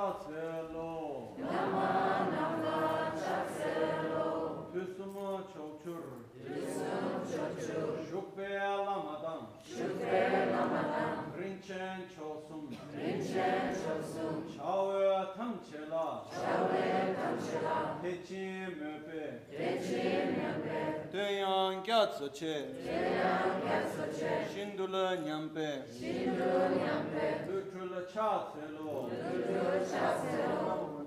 chatselo Nama namla chatselo Tusuma chokchur Tusum chochur Shukpe alamadam Shukre lamadam Rinchen chosum Rinchen chosum Chawe tamchela Chawe tamchela Techi mepe Techi mepe Tuyang gyatsoche Tuyang gyatsoche Shindula nyampe Shindula nyampe Tutrula chatselo Tutrula chatselo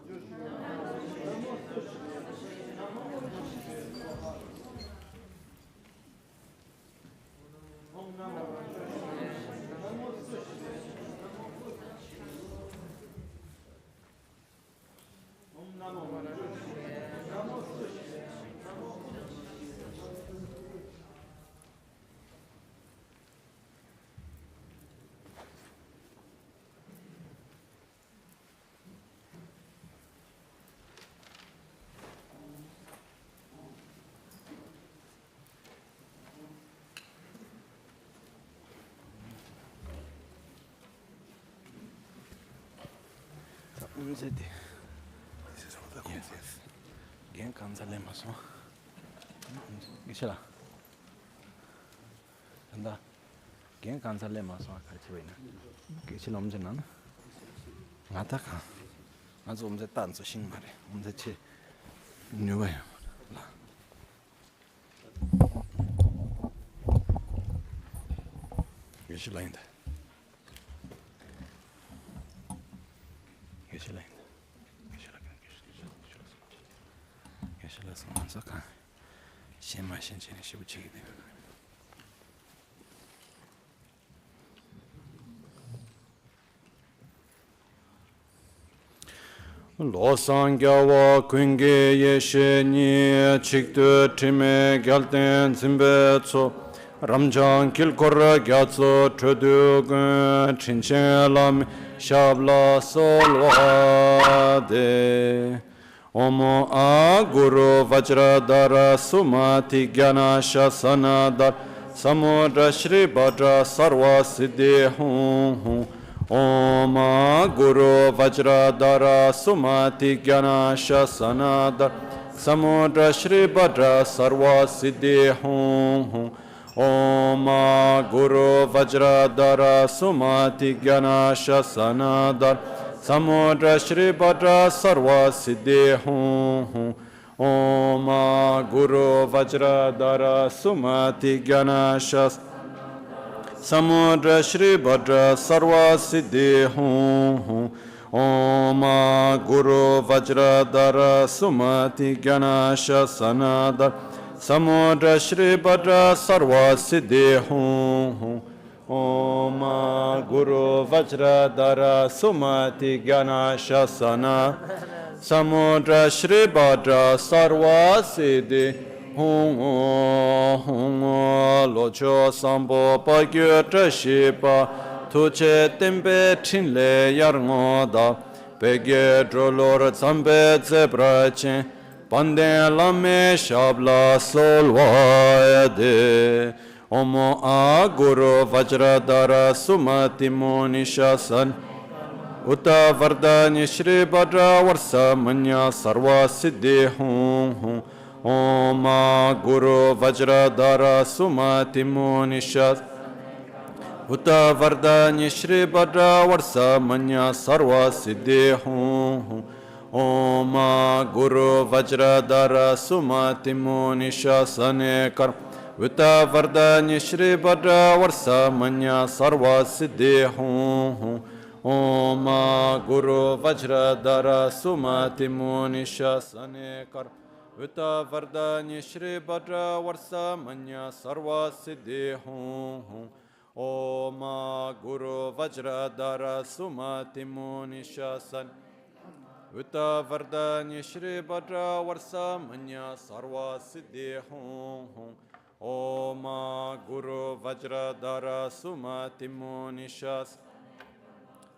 This is what the yes. Gen kanzalemaso. Gishla. Anda. Gen kanzalemaso 같이 보이나. gishla om제는. 나타가. 아주 om제 단서 신말에. om제치 뉴웨요. gishla인데. Gishla Shema Shinchini Shibuchi. Losangyawa Kunge Yesheni Chiktu Time Galten Zimbetso Ramjan Kilkora Gyatso Trudugun Chinchelam Shabla Solwade Omo A Guru Vajradara Sumati Gyana Shasanadar Samudra Shri Bhadra Sarva Siddhi Hum Om Guru Vajradara Sumati Gyana Shasanadar Samudra Shri Bhadra Sarva Siddhi Hum Om Guru Vajradara Sumati Gyana Shasanadar Samudra Shri Bhadra Sarva Siddhi Hum Om Guru Vajradara Sumati Gyana Shasanadar Samudra Shri Bhadra Sarva Siddhi Hum Om Guru Vajradara Sumati Gyana Shasanadar Samudra Shri Bhadra Sarva Siddhi Hum Om Guru Vajradara Sumati Gyana Shasana Samudra Shri Bhadra Sarva Siddhi Locho Sambo Pagyo Trashipa Tuche Tempe Chinle Yarngoda Pegye Drolor Zambe Zebrache Pande Lame Shabla Solvayade Omo Guru Vajradara Sumati Muni Shasan Uta Vardani Shri Bhadra Varsa Manya Sarva Siddhi Hum Om Guru Vajradara Sumati Muni Shasan Uta Vardani Shri Bhadra Varsa Manya Sarva Siddhi Hum Om Guru Vajradara Sumati Muni Shasane Kar Uta Vardani Shri Bhadra Varsa Manya Sarva Siddhi Hum Om Guru Vajradara Sumati Muni Shasane Kar Uta Vardani Shri Bhadra Varsa Manya Sarva Siddhi Hum Om Guru Vajradara Sumati Muni Shasan Uta Vardani Shri Bhadra Varsa Manya Sarva Siddhi Hum Om Guru Vajradara Sumati Muni Shasan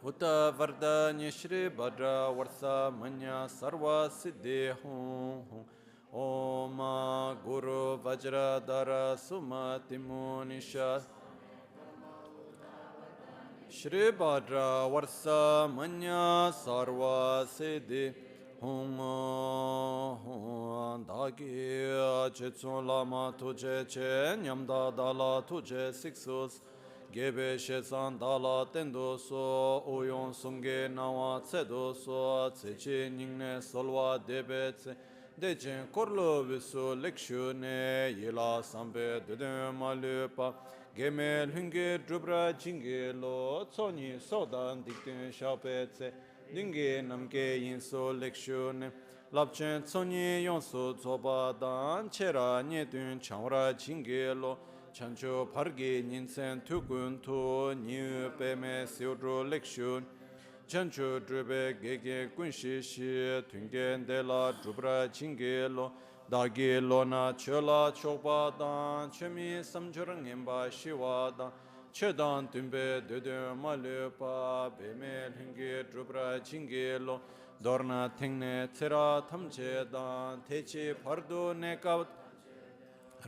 Uta Vardani Shri Bhadra Varsa Manya Sarva Siddhi Hum Om Guru Vajradara Sumati Muni Shasan Shri Bhadra Varsa Manya Sarva Siddhi Hum Dagi Chitsun Lama Tuje Che Nyamda Dala Tuje Siksus Gebe Shesan Dala Tendo So Oyon Sunge Nawa Tsedo So Tsechi Ningne Solwa Debe Tse Dechen Korlo Visu Lekshune Yila Sambe Dudem Malupa Gemel Hunge Drubra Jinge Lo Tsoni Sodan Diktin Shapetse Dinge Namge Yinso Lekshune Lapchen Tsoni Yonso Tsoba Dan Chera Nyedun Chanwara Jinge Lo Chancho Parge Ninsen Tukun To Nyu Peme Siodro Lekshune Chancho Drube Gege Kunshi Shi Tungen De La Drubra Jinge Lo Dagi Lona Chola Chokpa Dan Chemi Samchurang Imba Shiwa Dan Chedan Tumbe Dede Malupa Beme Lungi Drubra Jinge Lo Dorna Tengne Tera Tamche Dan Techi Pardo Nekaut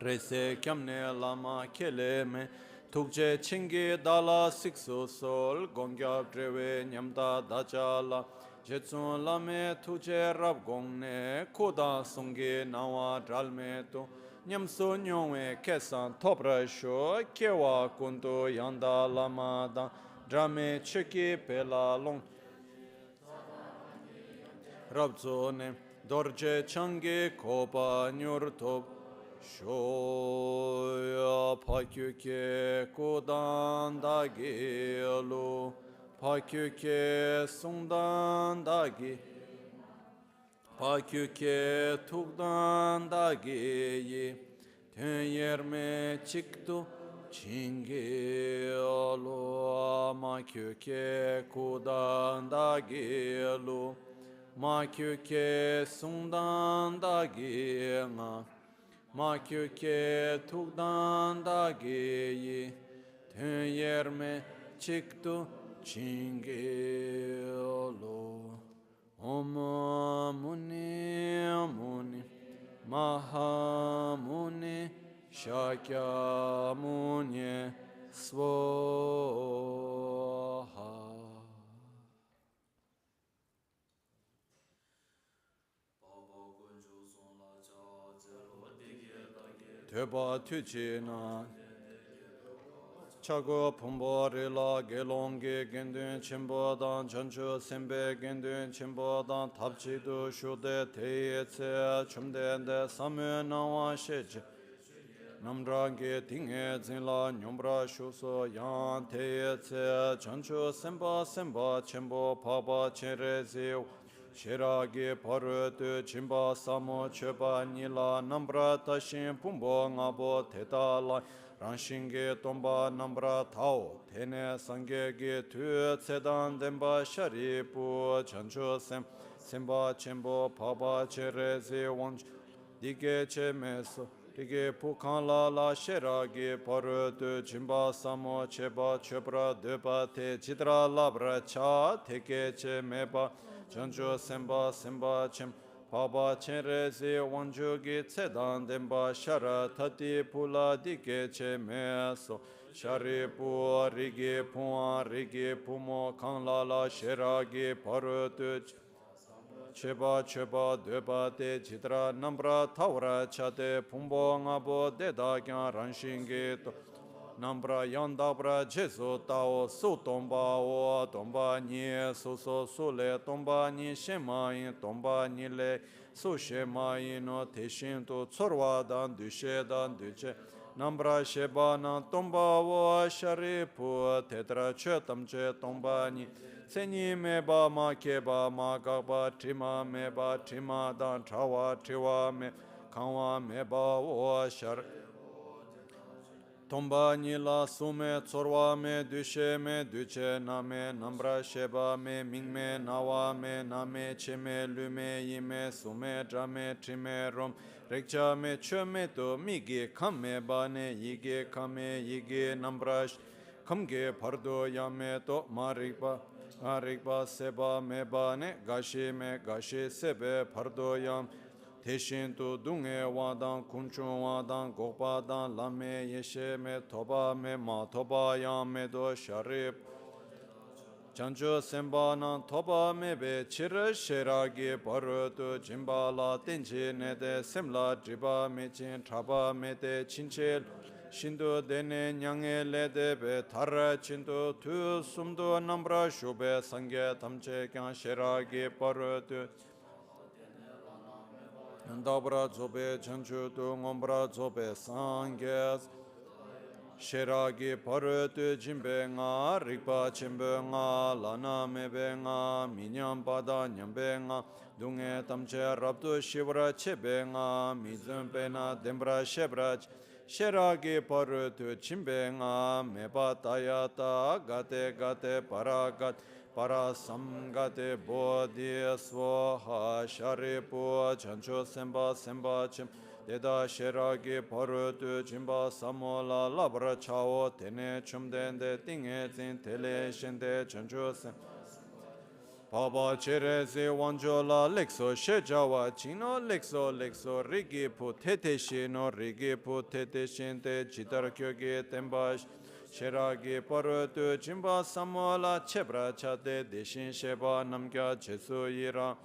Rese Kyamne Lama Keleme Tukje Chingi Dala Sikso Sol Gongyab Drewe Nyamda Dachala Jetsun Lame Tuje Rab Gongne Koda Songi Nawa Dralme To Nyamso Nyongwe Kesan Topra Sho Kewa Kunto Yanda Lama Da Drame Cheki Pela Long Rabzone Dorje Changi Kopa Nyur Top Shoya Pakyuke Kodan Dagi Lu Pakyuke Sungdan Dagi Pakyuke Tukdan Dagi Yi Tön Yerme Çıktı Çingi Lu Makyuke Kodan Dagi Lu Makyuke Sungdan Dagi Nga Makyuke Tukdan Dagi Tön Yerme Çıktı Çingi Lu Om Muni Muni Maha Muni Shakya Muni Swaha Teba Tuchina Chago Pumbo Rila Gelongi Gendun Chimbo Dan Chancho Sembe Gendun Chimbo Dan Tapchidu Shude Teyetse Chumdende Samu Nawa Sheche Namdrangi Tinge Zinla Nyumbra Shuso Yan Teyetse Chancho Semba Semba Chimbo Paba Cherezi Shiragi Parutu Chimba Samo Cheba Nila Nambra Tashin Pumbo Ngabo Tetala Ranshinge Tomba Nambra Tao Tene Sangegi Tu Tsedan Demba Sharipu Chancho Semba Chimbo Paba Cherezi Wanch Dige Chemeso Dige Pukanla La Shiragi Parutu Chimba Samo Cheba Chebra Deba Te Chidra Labra Cha Teke Chemeba Chancho Semba Semba Chem Paba Cherezi Wanjugi Tsedan Demba Shara Tati Pula Dike Che Meso Shari Pu Rigi Puan Rigi Pumo Kanla La Shiragi Parutu Cheba Cheba Deba Te Chitra Nambra Tawra Chate Pumbo Ngabo Deda Gyan Ranshingi To Nambra Yandabra Jesu Tao Su Tomba O Tomba Ni Su So Su Le Tomba Ni Shema In Tomba Ni Le Su Shema In No Te Shin Tu Tsorwa Dan Du She Dan Du Che Nambra Sheba Na Tomba O Shari Pu Tetra Che Tam Che Tomba Ni Tseni Meba Ma Keba Ma Gaba Trima Meba Trima Dan Trawa Triwa Me Kanwa Meba O Shari Tomba Nila Sume Tsorwa Me Dushe Me Duche Name Nambra Sheba Me Mingme Nawa Me Name Cheme Lume Yime Sume Drame Trime Rom Rekcha Me Chome To Migi Kame Bane Yige Kame Yige Nambra Kamge Pardo Yame To Marikba Marikba Seba Me Bane Gashi Me Gashi Sebe Pardo Yam Teshin tu dunge wadan kunchun wadan gokpadan lame yeshe me toba me ma toba yam me do sharip Chancho semba nan toba mebe chira sheragi parutu jimbala tenchi nede semla driba mechin traba mede chinchel shindu dene nyange lede be thara chindu tu sumdu nambra shube sangye tamche kyang sheragi parutu Ndabra zobe chanchu tu ngombra zobe sangye Sheragi parutu jimbe nga rikpa chimbe nga lana mebe nga minyam pada nyambe nga dunge tamche rabdu shivra chebe nga mizumbe na dembra shebra Sheragi parutu chimbe nga meba tayata gate gate paragat parasam gate bodhi swaha sharipu chancho semba semba chim Deda sheragi parutu jimba samola labra chao tene chumdende tinge zin tele shende chancho sem Baba cherezi wanjola lekso shejawa chino lekso lekso rigi pu tete shino rigi pu tete shinte jitar kyoge temba sheragi parutu jimba samola chebra chate deshin sheba namkya chesu ira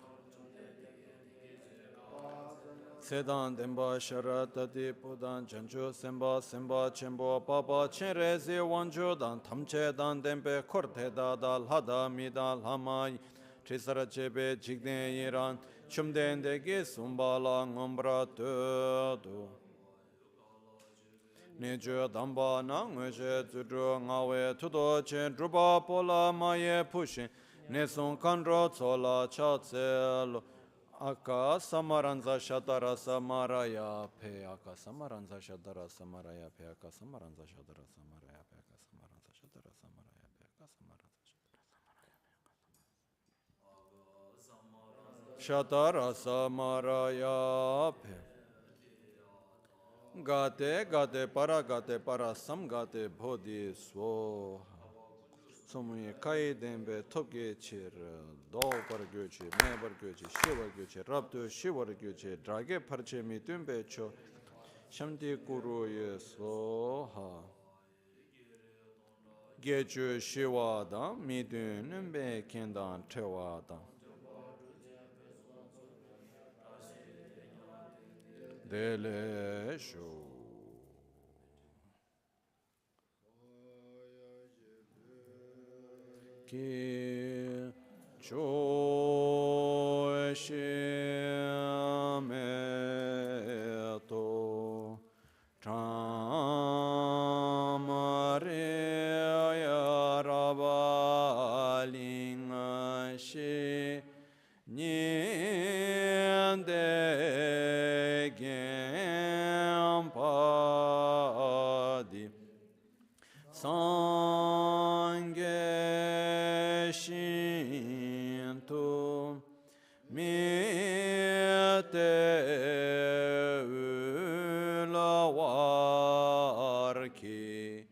Sedan demba sharatati pudan chanchu semba semba chenpo papa chenrezi wanchu dan tamche dan dembe korte da dal hada mi dal hamay trisara chebe jikden iran chumden degi sumbala ngombra tudu Nejo damba na ngöje zudru ngawe tudo chen drupa pola maye pushin Neson kandro tsola chatselo Aka samaranza shatara samaraya pe aka samaranza shatara samaraya pe aka samaranza shatara samaraya pe aka samaranza shatara samaraya pe aka samaranza shatara samaraya pe gate para sam gate bodhi swaha Somuye kai dembe toke chir do par gyoche me par gyoche shivar gyoche rabdo shivar gyoche drage parche mi tumbe cho shamdi guru ye soha gechu shiva da mi dunbe kendan tewa da dele sho ki cho shime to tamare ya rabaling shi niende gempadi Sangye Shinto Mite Ulawarki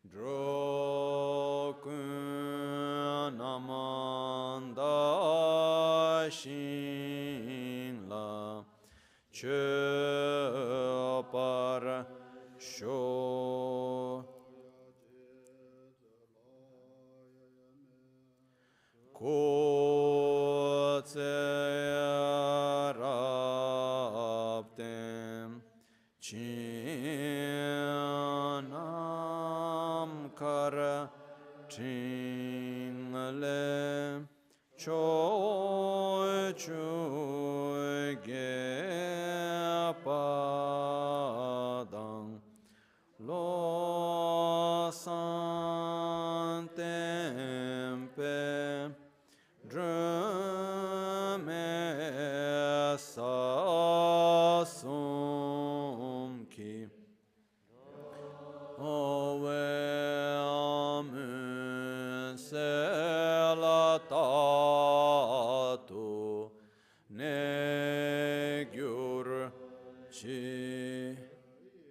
Drokun Amanda Shinla Chöpar Sho Kotseraptem Chinam Kara Tingle Choy Choy Gepadang Lo Santempe Drume Sasumki Owe Amun Selatatu Negyur Chi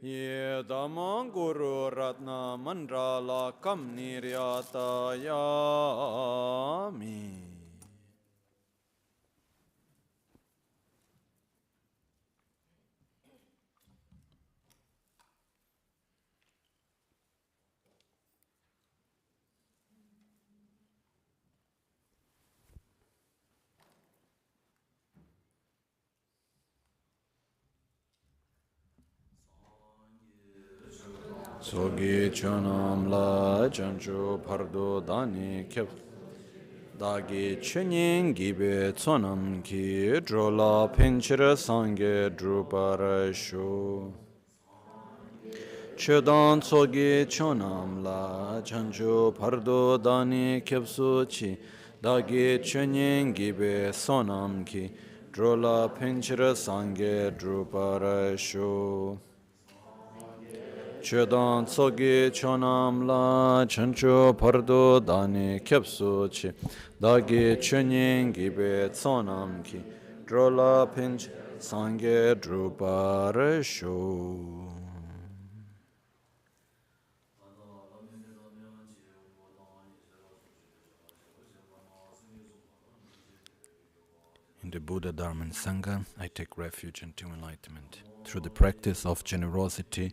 Yedamang Guru Ratna Mandrala Kam Niryata Yami Sogi chonam la chanchu pardo dani kyab dagi chenin gibe tsonam ki drola pinchira sange drupara shu chedan sogi chonam la chanchu pardo dani kyabsu chi dagi chenin gibe sonam ki drola pinchira sange drupara shu Chedan tsogi chonam la chancho pardo dani kyapsu chi dagi chenin gibe tsonam ki drola pinch sange drupare sho. In the Buddha, Dharma and Sangha, I take refuge into enlightenment through the practice of generosity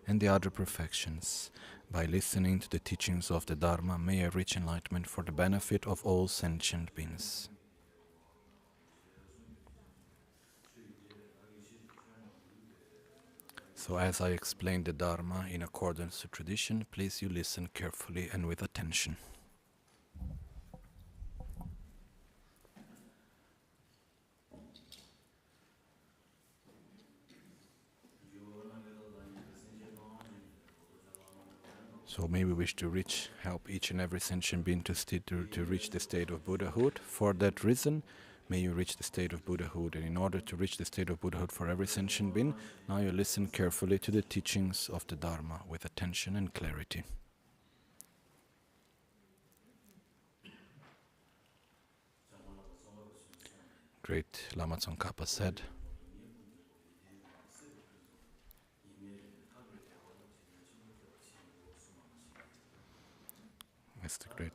and the other perfections. By listening to the teachings of the Dharma, may I reach enlightenment for the benefit of all sentient beings. So as I explain the Dharma in accordance to tradition, please you listen carefully and with attention. So may we wish to help each and every sentient being to reach the state of Buddhahood. For that reason, may you reach the state of Buddhahood. And in order to reach the state of Buddhahood for every sentient being, now you listen carefully to the teachings of the Dharma with attention and clarity. Great Lama Tsongkhapa said, that's the great.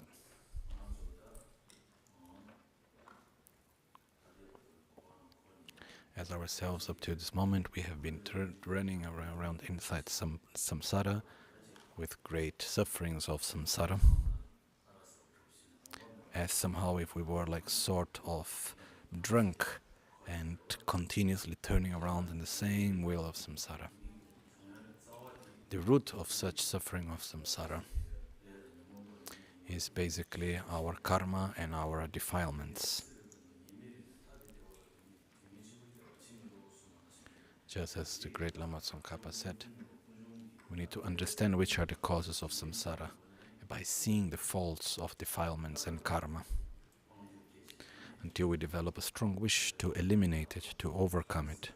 As ourselves up to this moment, we have been running around inside some samsara with great sufferings of samsara, as somehow if we were like sort of drunk and continuously turning around in the same wheel of samsara. The root of such suffering of samsara is basically our karma and our defilements. Just as the great Lama Tsongkhapa said, we need to understand which are the causes of samsara by seeing the faults of defilements and karma, until we develop a strong wish to eliminate it, to overcome it.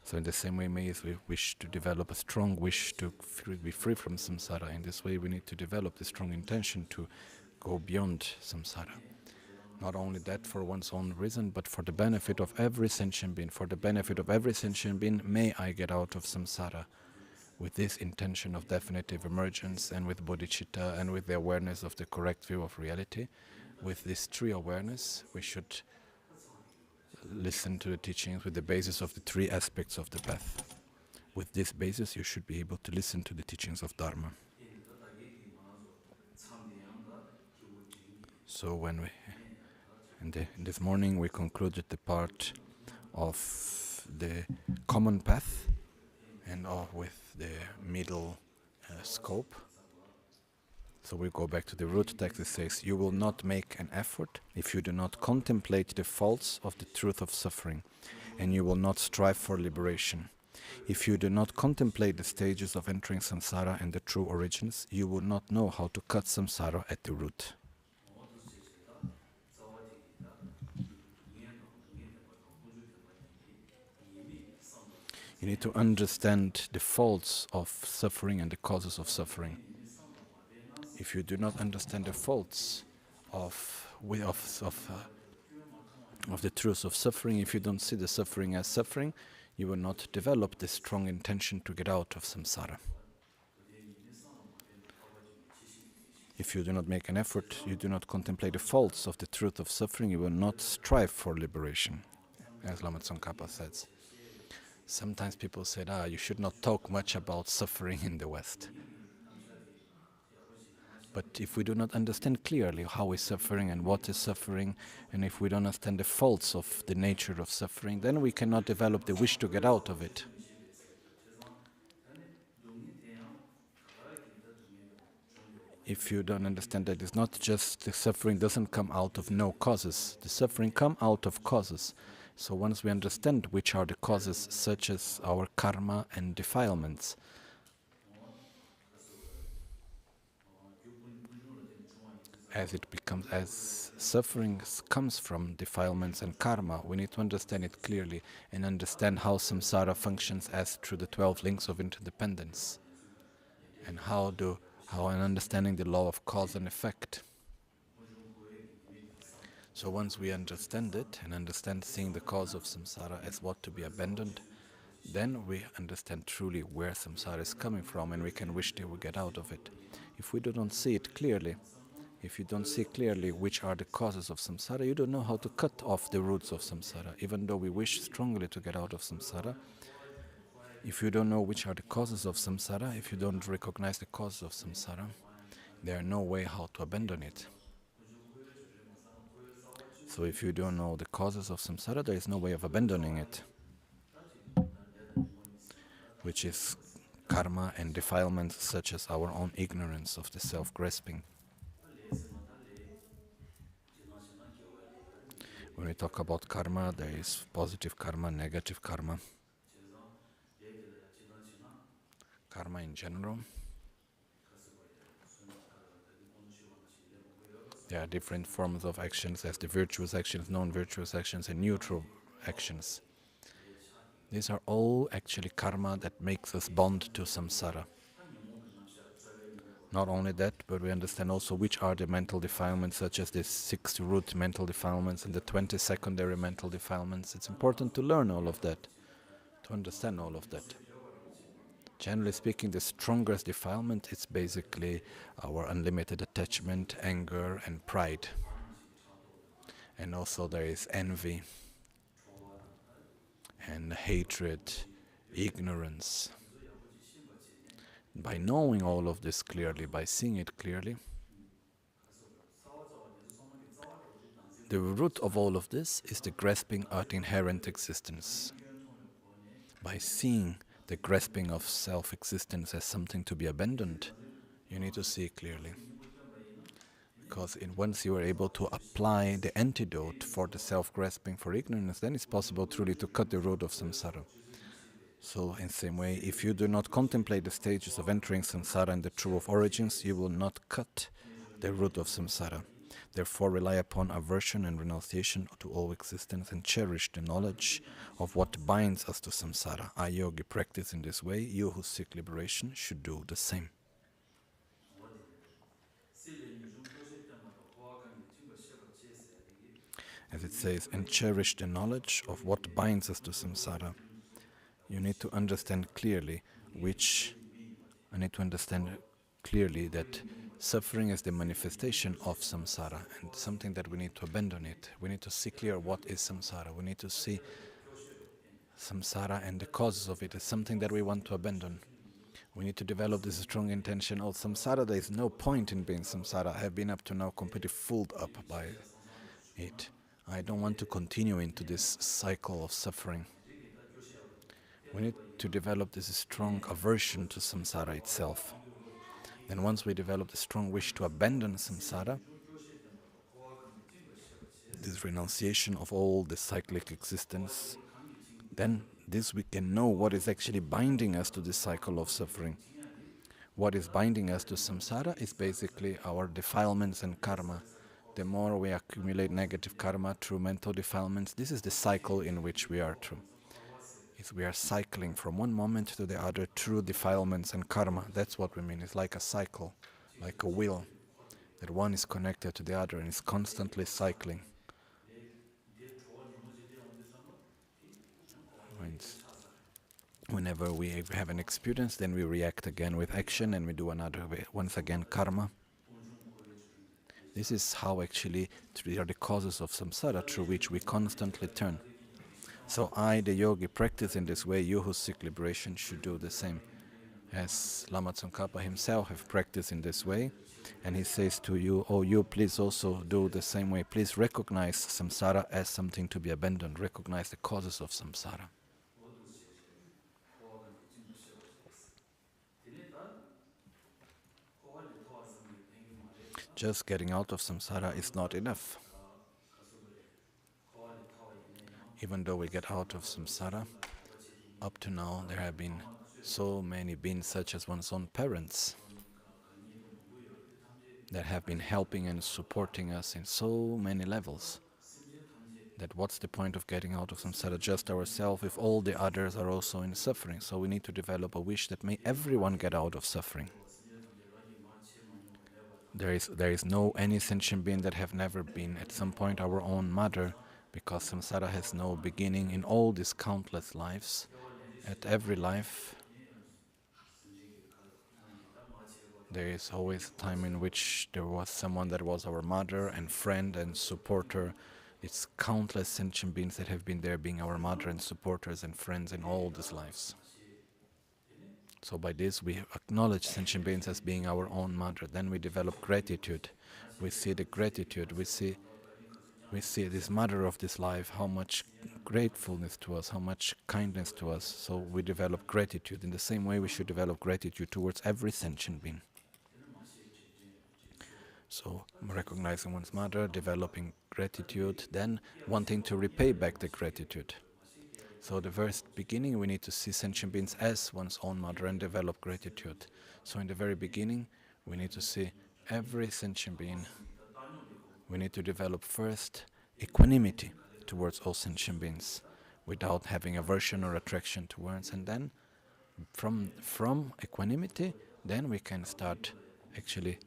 So in the same way, may we wish to develop a strong wish to be free from samsara. In this way, we need to develop the strong intention to go beyond samsara. Not only that for one's own reason, but for the benefit of every sentient being. For the benefit of every sentient being, may I get out of samsara with this intention of definitive emergence and with bodhicitta and with the awareness of the correct view of reality. With this tree awareness, we should listen to the teachings with the basis of the three aspects of the path. With this basis, you should be able to listen to the teachings of Dharma. So this morning we concluded the part of the common path and with the middle scope. So we go back to the root text. It says, you will not make an effort if you do not contemplate the faults of the truth of suffering, and you will not strive for liberation. If you do not contemplate the stages of entering samsara and the true origins, you will not know how to cut samsara at the root. You need to understand the faults of suffering and the causes of suffering. If you do not understand the faults of the truth of suffering, if you don't see the suffering as suffering, you will not develop this strong intention to get out of samsara. If you do not make an effort, you do not contemplate the faults of the truth of suffering, you will not strive for liberation, as Lama Tsongkhapa says. Sometimes people say, you should not talk much about suffering in the West. But if we do not understand clearly how is suffering and what is suffering, and if we don't understand the faults of the nature of suffering, then we cannot develop the wish to get out of it. If you don't understand that it's not just the suffering doesn't come out of no causes, the suffering come out of causes. So once we understand which are the causes, such as our karma and defilements, as suffering comes from defilements and karma, we need to understand it clearly and understand how samsara functions as through the 12 links of interdependence, and how in understanding the law of cause and effect. So once we understand it and understand seeing the cause of samsara as what to be abandoned, then we understand truly where samsara is coming from, and we can wish to get out of it. If we don't see it clearly, if you don't see clearly which are the causes of samsara, you don't know how to cut off the roots of samsara. Even though we wish strongly to get out of samsara, if you don't know which are the causes of samsara, if you don't recognize the causes of samsara, there are no way how to abandon it. So if you don't know the causes of samsara, there is no way of abandoning it, which is karma and defilements such as our own ignorance of the self-grasping. When we talk about karma, there is positive karma, negative karma. Karma in general. There are different forms of actions, as the virtuous actions, non-virtuous actions, and neutral actions. These are all actually karma that makes us bond to samsara. Not only that, but we understand also which are the mental defilements, such as the 6 root mental defilements and the 20 secondary mental defilements. It's important to learn all of that, to understand all of that. Generally speaking, the strongest defilement is basically our unlimited attachment, anger, and pride. And also there is envy and hatred, ignorance. By knowing all of this clearly, by seeing it clearly, the root of all of this is the grasping at inherent existence. By seeing the grasping of self-existence as something to be abandoned, you need to see clearly. Because once you are able to apply the antidote for the self-grasping for ignorance, then it's possible truly to cut the root of samsara. So in the same way, if you do not contemplate the stages of entering samsara and the true of origins, you will not cut the root of samsara. Therefore, rely upon aversion and renunciation to all existence and cherish the knowledge of what binds us to samsara. A yogi practice in this way, you who seek liberation should do the same. As it says, and cherish the knowledge of what binds us to samsara. You need to understand clearly that suffering is the manifestation of samsara and something that we need to abandon it. We need to see clear what is samsara. We need to see samsara and the causes of it as something that we want to abandon. We need to develop this strong intention. Oh, samsara, there is no point in being samsara. I have been up to now completely fooled up by it. I don't want to continue into this cycle of suffering. We need to develop this strong aversion to samsara itself. Then once we develop the strong wish to abandon samsara, this renunciation of all the cyclic existence, then this we can know what is actually binding us to this cycle of suffering. What is binding us to samsara is basically our defilements and karma. The more we accumulate negative karma through mental defilements, this is the cycle in which we are through. We are cycling from one moment to the other through defilements and karma. That's what we mean. It's like a cycle, like a wheel, that one is connected to the other and is constantly cycling. Whenever we have an experience, then we react again with action and we do another way. Once again, karma. This is how actually are the causes of samsara through which we constantly turn. So I, the yogi, practice in this way. You who seek liberation should do the same. as Lama Tsongkhapa himself have practiced in this way. And he says to you, oh, you please also do the same way. Please recognize samsara as something to be abandoned. Recognize the causes of samsara. Just getting out of samsara is not enough. Even though we get out of samsara, up to now there have been so many beings such as one's own parents that have been helping and supporting us in so many levels, that what's the point of getting out of samsara just ourselves if all the others are also in suffering? So we need to develop a wish that may everyone get out of suffering. There is no any sentient being that have never been at some point our own mother, because samsara has no beginning in all these countless lives. At every life there is always a time in which there was someone that was our mother and friend and supporter. It's countless sentient beings that have been there being our mother and supporters and friends in all these lives. So by this we acknowledge sentient beings as being our own mother. Then we develop gratitude. We see the gratitude. We see this mother of this life, how much gratefulness to us, how much kindness to us. So we develop gratitude. In the same way we should develop gratitude towards every sentient being. So recognizing one's mother, developing gratitude, then wanting to repay back the gratitude. So the first beginning we need to see sentient beings as one's own mother and develop gratitude. So in the very beginning we need to see every sentient being. We need to develop first equanimity towards all sentient beings without having aversion or attraction towards, and then from equanimity then we can start actually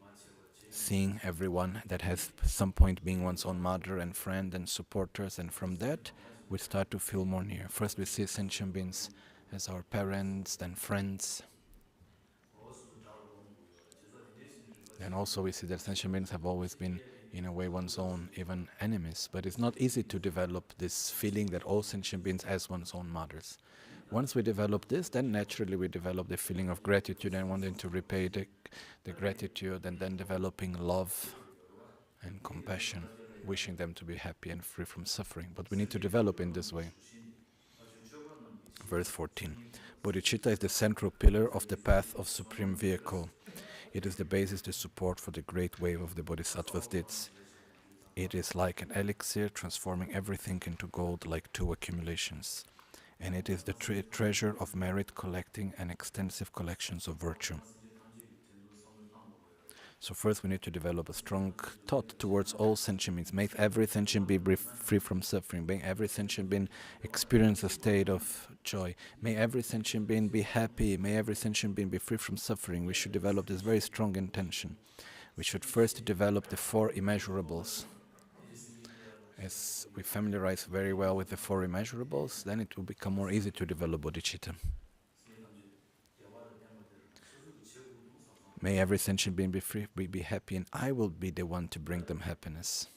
seeing everyone that has some point being one's own mother and friend and supporters, and from that we start to feel more near. First we see sentient beings as our parents, then friends. Then also we see that sentient beings have always been in a way one's own even enemies, but it's not easy to develop this feeling that all sentient beings as one's own mothers. Once we develop this, then naturally we develop the feeling of gratitude and wanting to repay the gratitude, and then developing love and compassion, wishing them to be happy and free from suffering. But we need to develop in this way. Verse 14. Bodhicitta is the central pillar of the path of supreme vehicle. It is the basis, the support for the great wave of the Bodhisattva's deeds. It is like an elixir, transforming everything into gold like two accumulations. And it is the treasure of merit, collecting an extensive collections of virtue. So first we need to develop a strong thought towards all sentient beings. Make every sentient being be free from suffering. Make every sentient being experience a state of joy. May every sentient being be happy. May every sentient being be free from suffering. We should develop this very strong intention. We should first develop the four immeasurables. As we familiarize very well with the four immeasurables, then it will become more easy to develop bodhicitta. May every sentient being be free, be happy, and I will be the one to bring them happiness.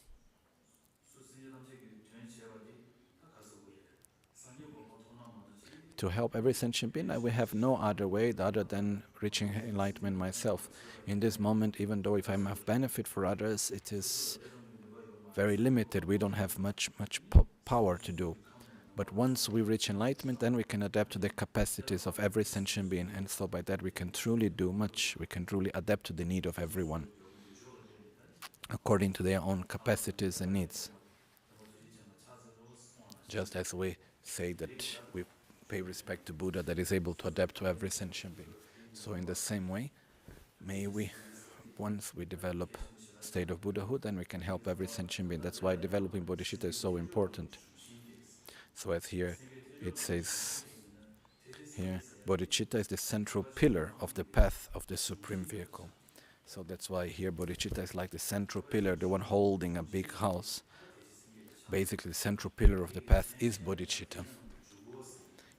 To help every sentient being, we have no other way other than reaching enlightenment myself. In this moment, even though if I have benefit for others, it is very limited. We don't have much power to do. But once we reach enlightenment, then we can adapt to the capacities of every sentient being, and so by that we can truly do much. We can truly adapt to the need of everyone according to their own capacities and needs. Just as we say that we pay respect to Buddha that is able to adapt to every sentient being. So in the same way, may we, once we develop state of Buddhahood, then we can help every sentient being. That's why developing bodhicitta is so important. So as here it says, here, bodhicitta is the central pillar of the path of the supreme vehicle. So that's why here bodhicitta is like the central pillar, the one holding a big house. Basically the central pillar of the path is bodhicitta.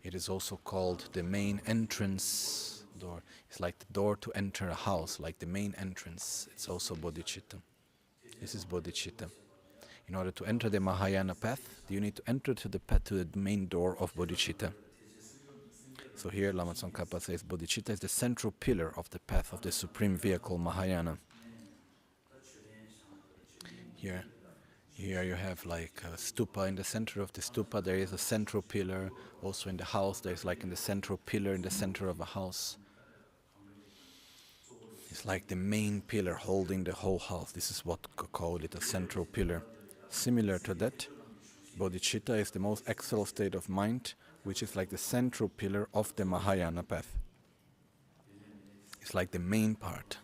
It is also called the main entrance door. It's like the door to enter a house, like the main entrance. It's also bodhicitta. This is bodhicitta. In order to enter the Mahayana path, you need to enter to the main door of bodhicitta. So here Lama Tsongkhapa says bodhicitta is the central pillar of the path of the supreme vehicle Mahayana. Here you have like a stupa. In the center of the stupa there is a central pillar. Also in the house there is like in the central pillar in the center of a house. It's like the main pillar holding the whole house. This is what we call it, a central pillar. Similar to that, bodhicitta is the most excellent state of mind, which is like the central pillar of the Mahayana path. It's like the main part.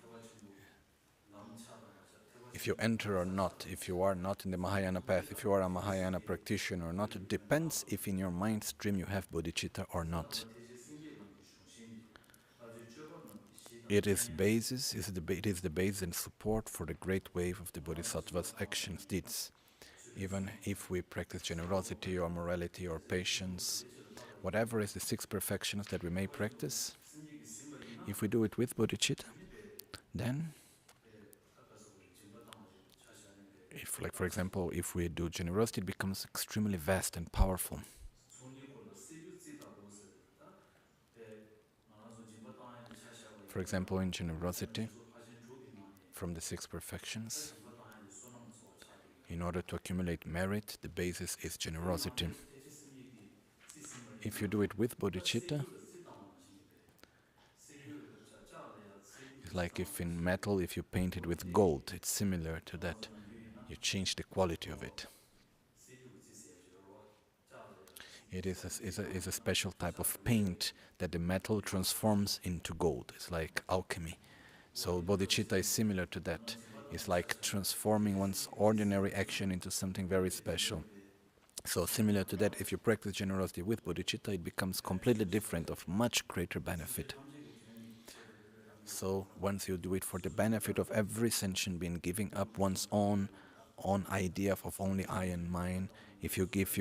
If you enter or not, if you are not in the Mahayana path, if you are a Mahayana practitioner or not, it depends if in your mind stream you have bodhicitta or not. It is the basis and support for the great wave of the Bodhisattva's actions, deeds. Even if we practice generosity or morality or patience, whatever is the 6 perfections that we may practice, if we do it with bodhicitta, then, if, like for example, if we do generosity, it becomes extremely vast and powerful. For example, in generosity, from the 6 perfections, in order to accumulate merit, the basis is generosity. If you do it with bodhicitta, it's like if in metal, if you paint it with gold, it's similar to that. You change the quality of it. It is a special type of paint that the metal transforms into gold. It's like alchemy. So bodhicitta is similar to that. It's like transforming one's ordinary action into something very special. So similar to that, if you practice generosity with bodhicitta, it becomes completely different, of much greater benefit. So once you do it for the benefit of every sentient being, giving up one's own idea of only I and mine, if you give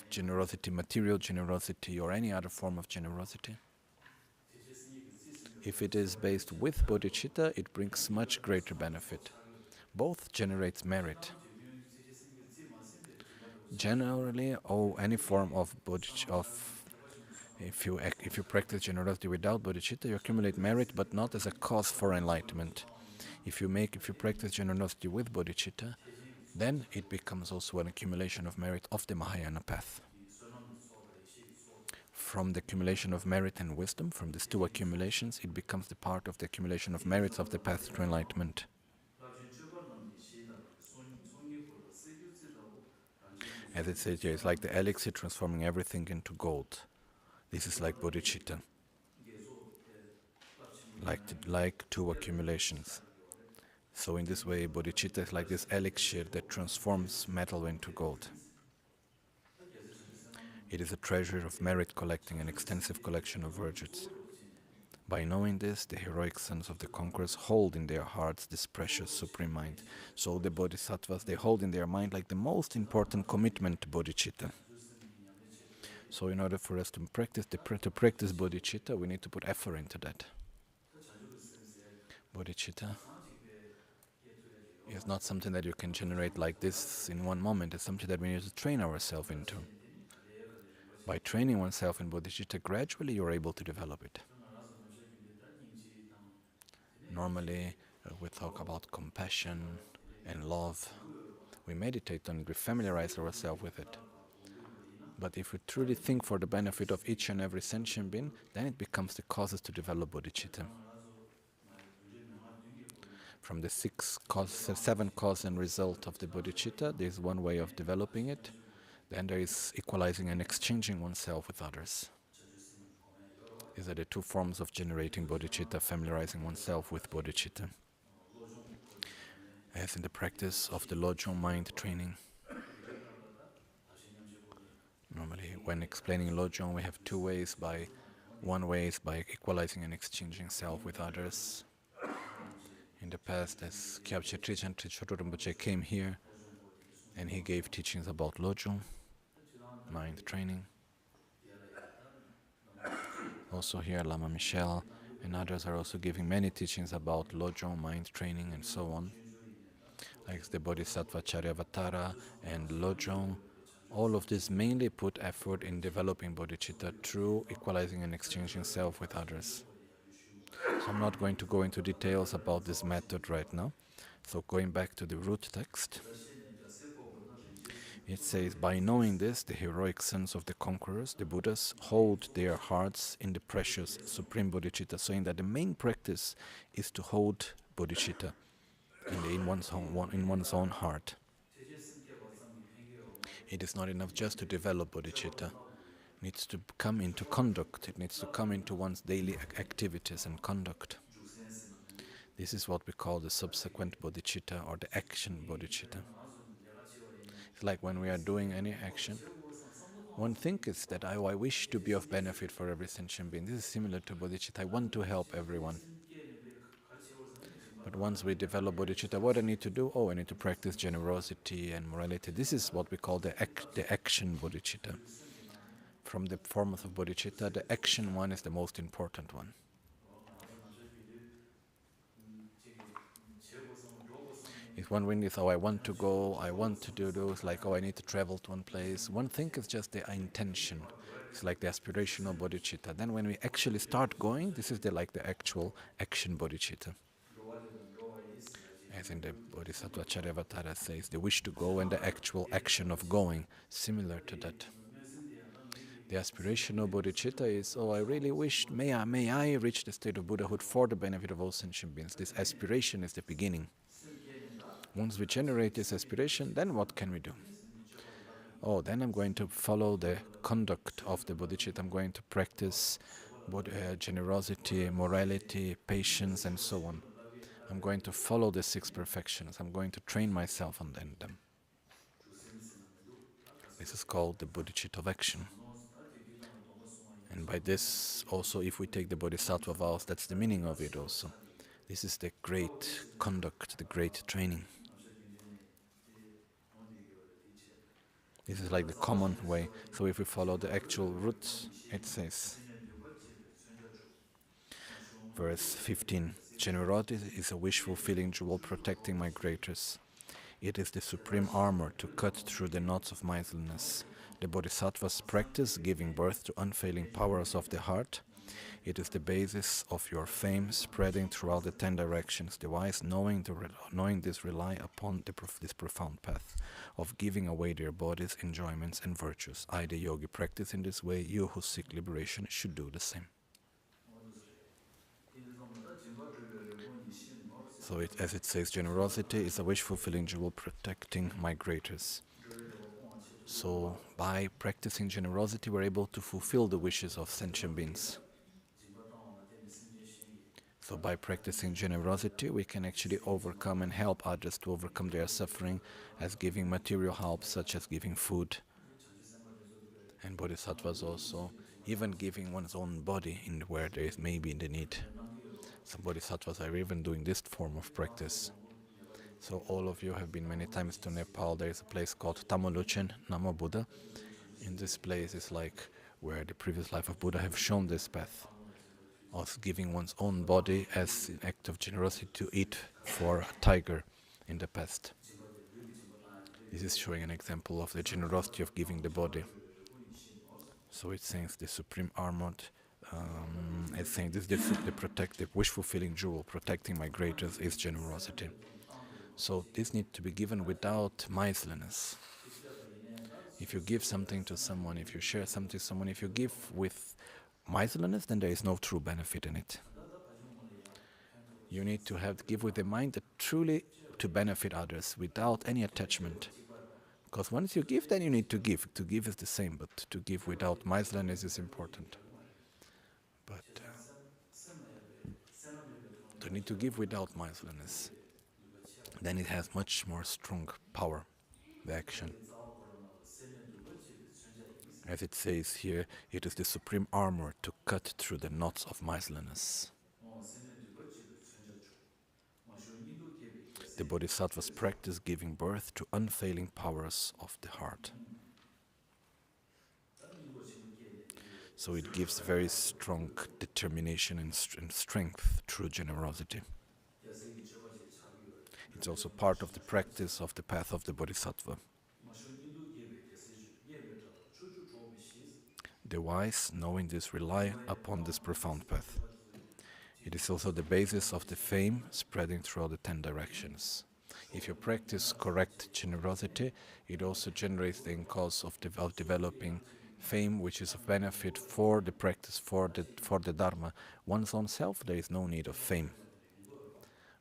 generosity, material generosity or any other form of generosity, if it is based with bodhicitta, it brings much greater benefit. Both generates merit. Generally, any form of if you practice generosity without bodhicitta, you accumulate merit, but not as a cause for enlightenment. If you practice generosity with bodhicitta, then it becomes also an accumulation of merit of the Mahayana path. From the accumulation of merit and wisdom, from these 2 accumulations, it becomes the part of the accumulation of merits of the path to enlightenment. As it says here, it's like the elixir transforming everything into gold. This is like bodhicitta, like 2 accumulations. So in this way, bodhicitta is like this elixir that transforms metal into gold. It is a treasure of merit collecting, an extensive collection of virtues. By knowing this, the heroic sons of the conquerors hold in their hearts this precious supreme mind. So the bodhisattvas, they hold in their mind like the most important commitment to bodhicitta. So in order for us to practice bodhicitta, we need to put effort into that. Bodhicitta is not something that you can generate like this in one moment. It's something that we need to train ourselves into. By training oneself in bodhicitta, gradually you're able to develop it. Normally, we talk about compassion and love. We meditate on it, we familiarize ourselves with it. But if we truly think for the benefit of each and every sentient being, then it becomes the causes to develop bodhicitta. From the 7 cause and result of the bodhicitta, there is one way of developing it. Then there is equalizing and exchanging oneself with others. These are the 2 forms of generating bodhicitta, familiarizing oneself with bodhicitta. As in the practice of the Lojong mind training. Normally, when explaining Lojong, we have 2 ways. One way is by equalizing and exchanging self with others. In the past, as Kyabche Trijang Sherab Rinpoche came here, and he gave teachings about Lojong, mind training. Also here, Lama Michel and others are also giving many teachings about Lojong, mind training, and so on. Like the Bodhisattva Charyavatara and Lojong, All of this mainly put effort in developing bodhicitta through equalizing and exchanging self with others. So I'm not going to go into details about this method right now. So going back to the root text, it says, by knowing this, the heroic sons of the conquerors, the Buddhas, hold their hearts in the precious supreme bodhicitta, saying that the main practice is to hold bodhicitta in one's own heart. It is not enough just to develop bodhicitta. It needs to come into conduct. It needs to come into one's daily activities and conduct. This is what we call the subsequent bodhicitta or the action bodhicitta. It's like when we are doing any action, one thinks that I wish to be of benefit for every sentient being. This is similar to bodhicitta. I want to help everyone. But once we develop bodhicitta, what I need to do? Oh, I need to practice generosity and morality. This is what we call the action bodhicitta. From the forms of bodhicitta, the action one is the most important one. If one win is, oh, I want to go, I want to do those, like, oh, I need to travel to one place. One thing is just the intention. It's like the aspirational bodhicitta. Then when we actually start going, this is the actual action bodhicitta. As in the Bodhisattva Charyavatara says, the wish to go and the actual action of going, similar to that. The aspirational bodhicitta is, oh, I really wish, may I reach the state of Buddhahood for the benefit of all sentient beings. This aspiration is the beginning. Once we generate this aspiration, then what can we do? Oh, then I'm going to follow the conduct of the bodhicitta. I'm going to practice generosity, morality, patience, and so on. I'm going to follow the 6 perfections. I'm going to train myself on them. This is called the bodhicitta of action. And by this, also, if we take the bodhisattva vows, that's the meaning of it also. This is the great conduct, the great training. This is like the common way. So if we follow the actual roots, it says, verse 15, generosity is a wish-fulfilling jewel protecting migrators. It is the supreme armor to cut through the knots of miserliness. The bodhisattva's practice, giving birth to unfailing powers of the heart. It is the basis of your fame, spreading throughout the 10 directions. The wise, knowing this, rely upon this profound path of giving away their bodies, enjoyments, and virtues. I, the yogi, practice in this way. You who seek liberation should do the same. So, as it says, generosity is a wish-fulfilling jewel protecting migrators. So, by practicing generosity, we're able to fulfill the wishes of sentient beings. So by practicing generosity, we can actually overcome and help others to overcome their suffering, as giving material help, such as giving food. And bodhisattvas also, even giving one's own body in where there is maybe the need. Some bodhisattvas are even doing this form of practice. So all of you have been many times to Nepal. There is a place called Tamuluchen, Nama Buddha. In this place is like where the previous life of Buddha have shown this path of giving one's own body as an act of generosity to eat for a tiger in the past. This is showing an example of the generosity of giving the body. So it says the supreme armored, it's saying this the protective, wish-fulfilling jewel, protecting migrators is generosity. So this needs to be given without miserliness. If you give something to someone, if you share something to someone, if you give with miserliness, then there is no true benefit in it. You need to give with the mind that truly to benefit others without any attachment. Because once you give, then you need to give. To give is the same, but to give without miserliness is important. But to need to give without miserliness, then it has much more strong power, the action. As it says here, it is the supreme armor to cut through the knots of miserliness. The bodhisattva's practice giving birth to unfailing powers of the heart. So it gives very strong determination and strength through generosity. It's also part of the practice of the path of the bodhisattva. The wise, knowing this, rely upon this profound path. It is also the basis of the fame spreading throughout the 10 directions. If you practice correct generosity, it also generates the cause of developing fame, which is of benefit for the practice, for the Dharma. One's own self, there is no need of fame.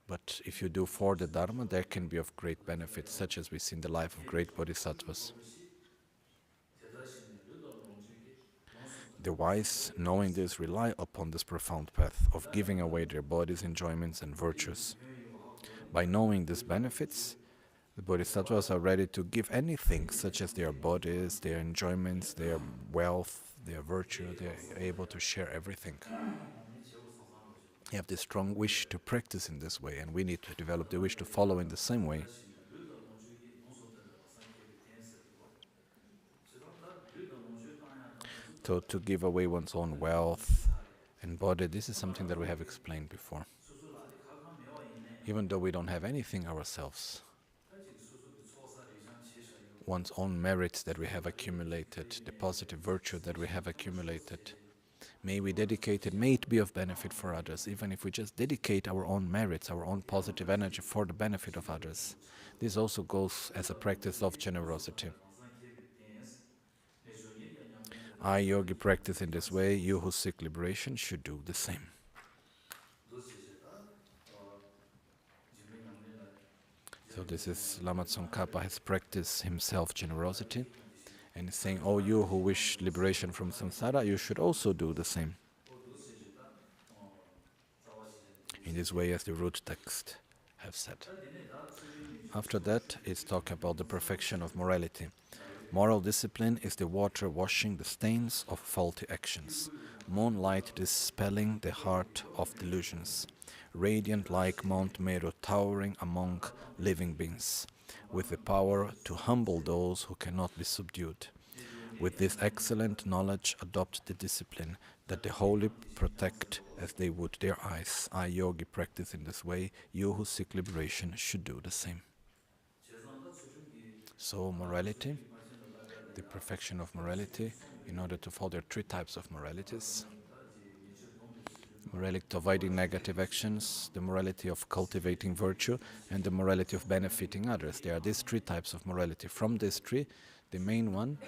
But if you do for the Dharma, there can be of great benefit, such as we see in the life of great bodhisattvas. The wise, knowing this, rely upon this profound path of giving away their bodies, enjoyments, and virtues. By knowing these benefits, the bodhisattvas are ready to give anything, such as their bodies, their enjoyments, their wealth, their virtue. They are able to share everything. You have this strong wish to practice in this way, and we need to develop the wish to follow in the same way. To give away one's own wealth and body, this is something that we have explained before. Even though we don't have anything ourselves, one's own merits that we have accumulated, the positive virtue that we have accumulated, may we dedicate it, may it be of benefit for others, even if we just dedicate our own merits, our own positive energy for the benefit of others. This also goes as a practice of generosity. I, yogi, practice in this way. You who seek liberation should do the same. So this is Lama Tsongkhapa has practiced himself generosity, and is saying, oh, you who wish liberation from samsara, you should also do the same. In this way, as the root text have said. After that, it's talking about the perfection of morality. Moral discipline is the water washing the stains of faulty actions, moonlight dispelling the heart of delusions, radiant like Mount Meru towering among living beings, with the power to humble those who cannot be subdued. With this excellent knowledge, adopt the discipline that the holy protect as they would their eyes. I, yogi, practice in this way. You who seek liberation should do the same. So, morality, the perfection of morality, in order to follow, there are 3 types of moralities. Morality of avoiding negative actions, the morality of cultivating virtue, and the morality of benefiting others. There are these 3 types of morality. From these 3, the main one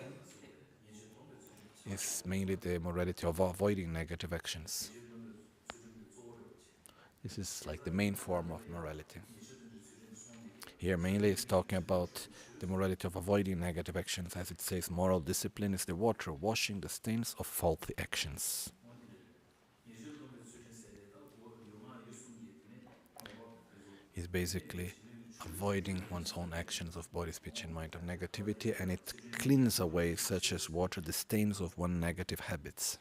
is mainly the morality of avoiding negative actions. This is like the main form of morality. Here mainly it's talking about the morality of avoiding negative actions. As it says, moral discipline is the water washing the stains of faulty actions. It's basically avoiding one's own actions of body, speech and mind of negativity, and it cleans away, such as water, the stains of one's negative habits.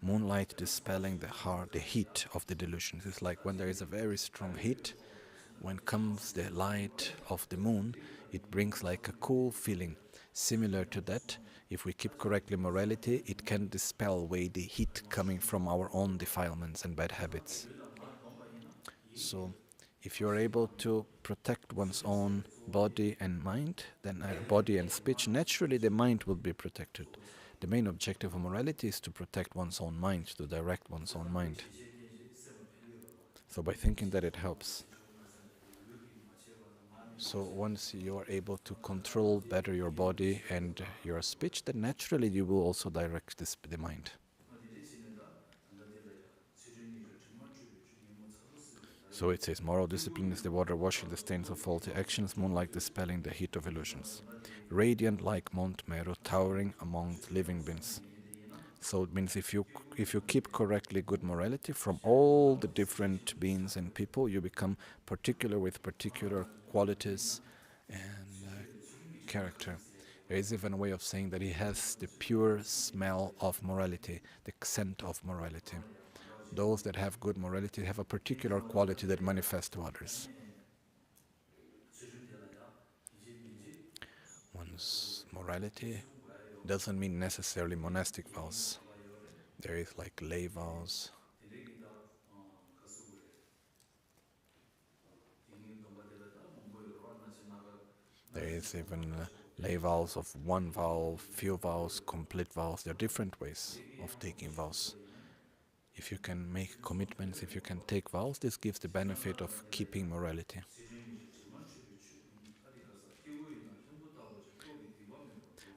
Moonlight dispelling the heat of the delusions. It's like when there is a very strong heat, when comes the light of the moon, it brings like a cool feeling. Similar to that, if we keep correctly morality, it can dispel away the heat coming from our own defilements and bad habits. So, if you are able to protect one's own body and mind, then body and speech, naturally the mind will be protected. The main objective of morality is to protect one's own mind, to direct one's own mind. So by thinking that, it helps. So once you are able to control better your body and your speech, then naturally you will also direct the mind. So it says, moral discipline is the water washing the stains of faulty actions, moonlight dispelling the heat of illusions. Radiant like Mount Meru, towering among living beings. So it means if you keep correctly good morality from all the different beings and people, you become particular with particular qualities and character. There is even a way of saying that he has the pure smell of morality, the scent of morality. Those that have good morality have a particular quality that manifests to others. One's morality doesn't mean necessarily monastic vows. There is like lay vows. There is even lay vows of one vow, few vows, complete vows. There are different ways of taking vows. If you can make commitments, if you can take vows, this gives the benefit of keeping morality.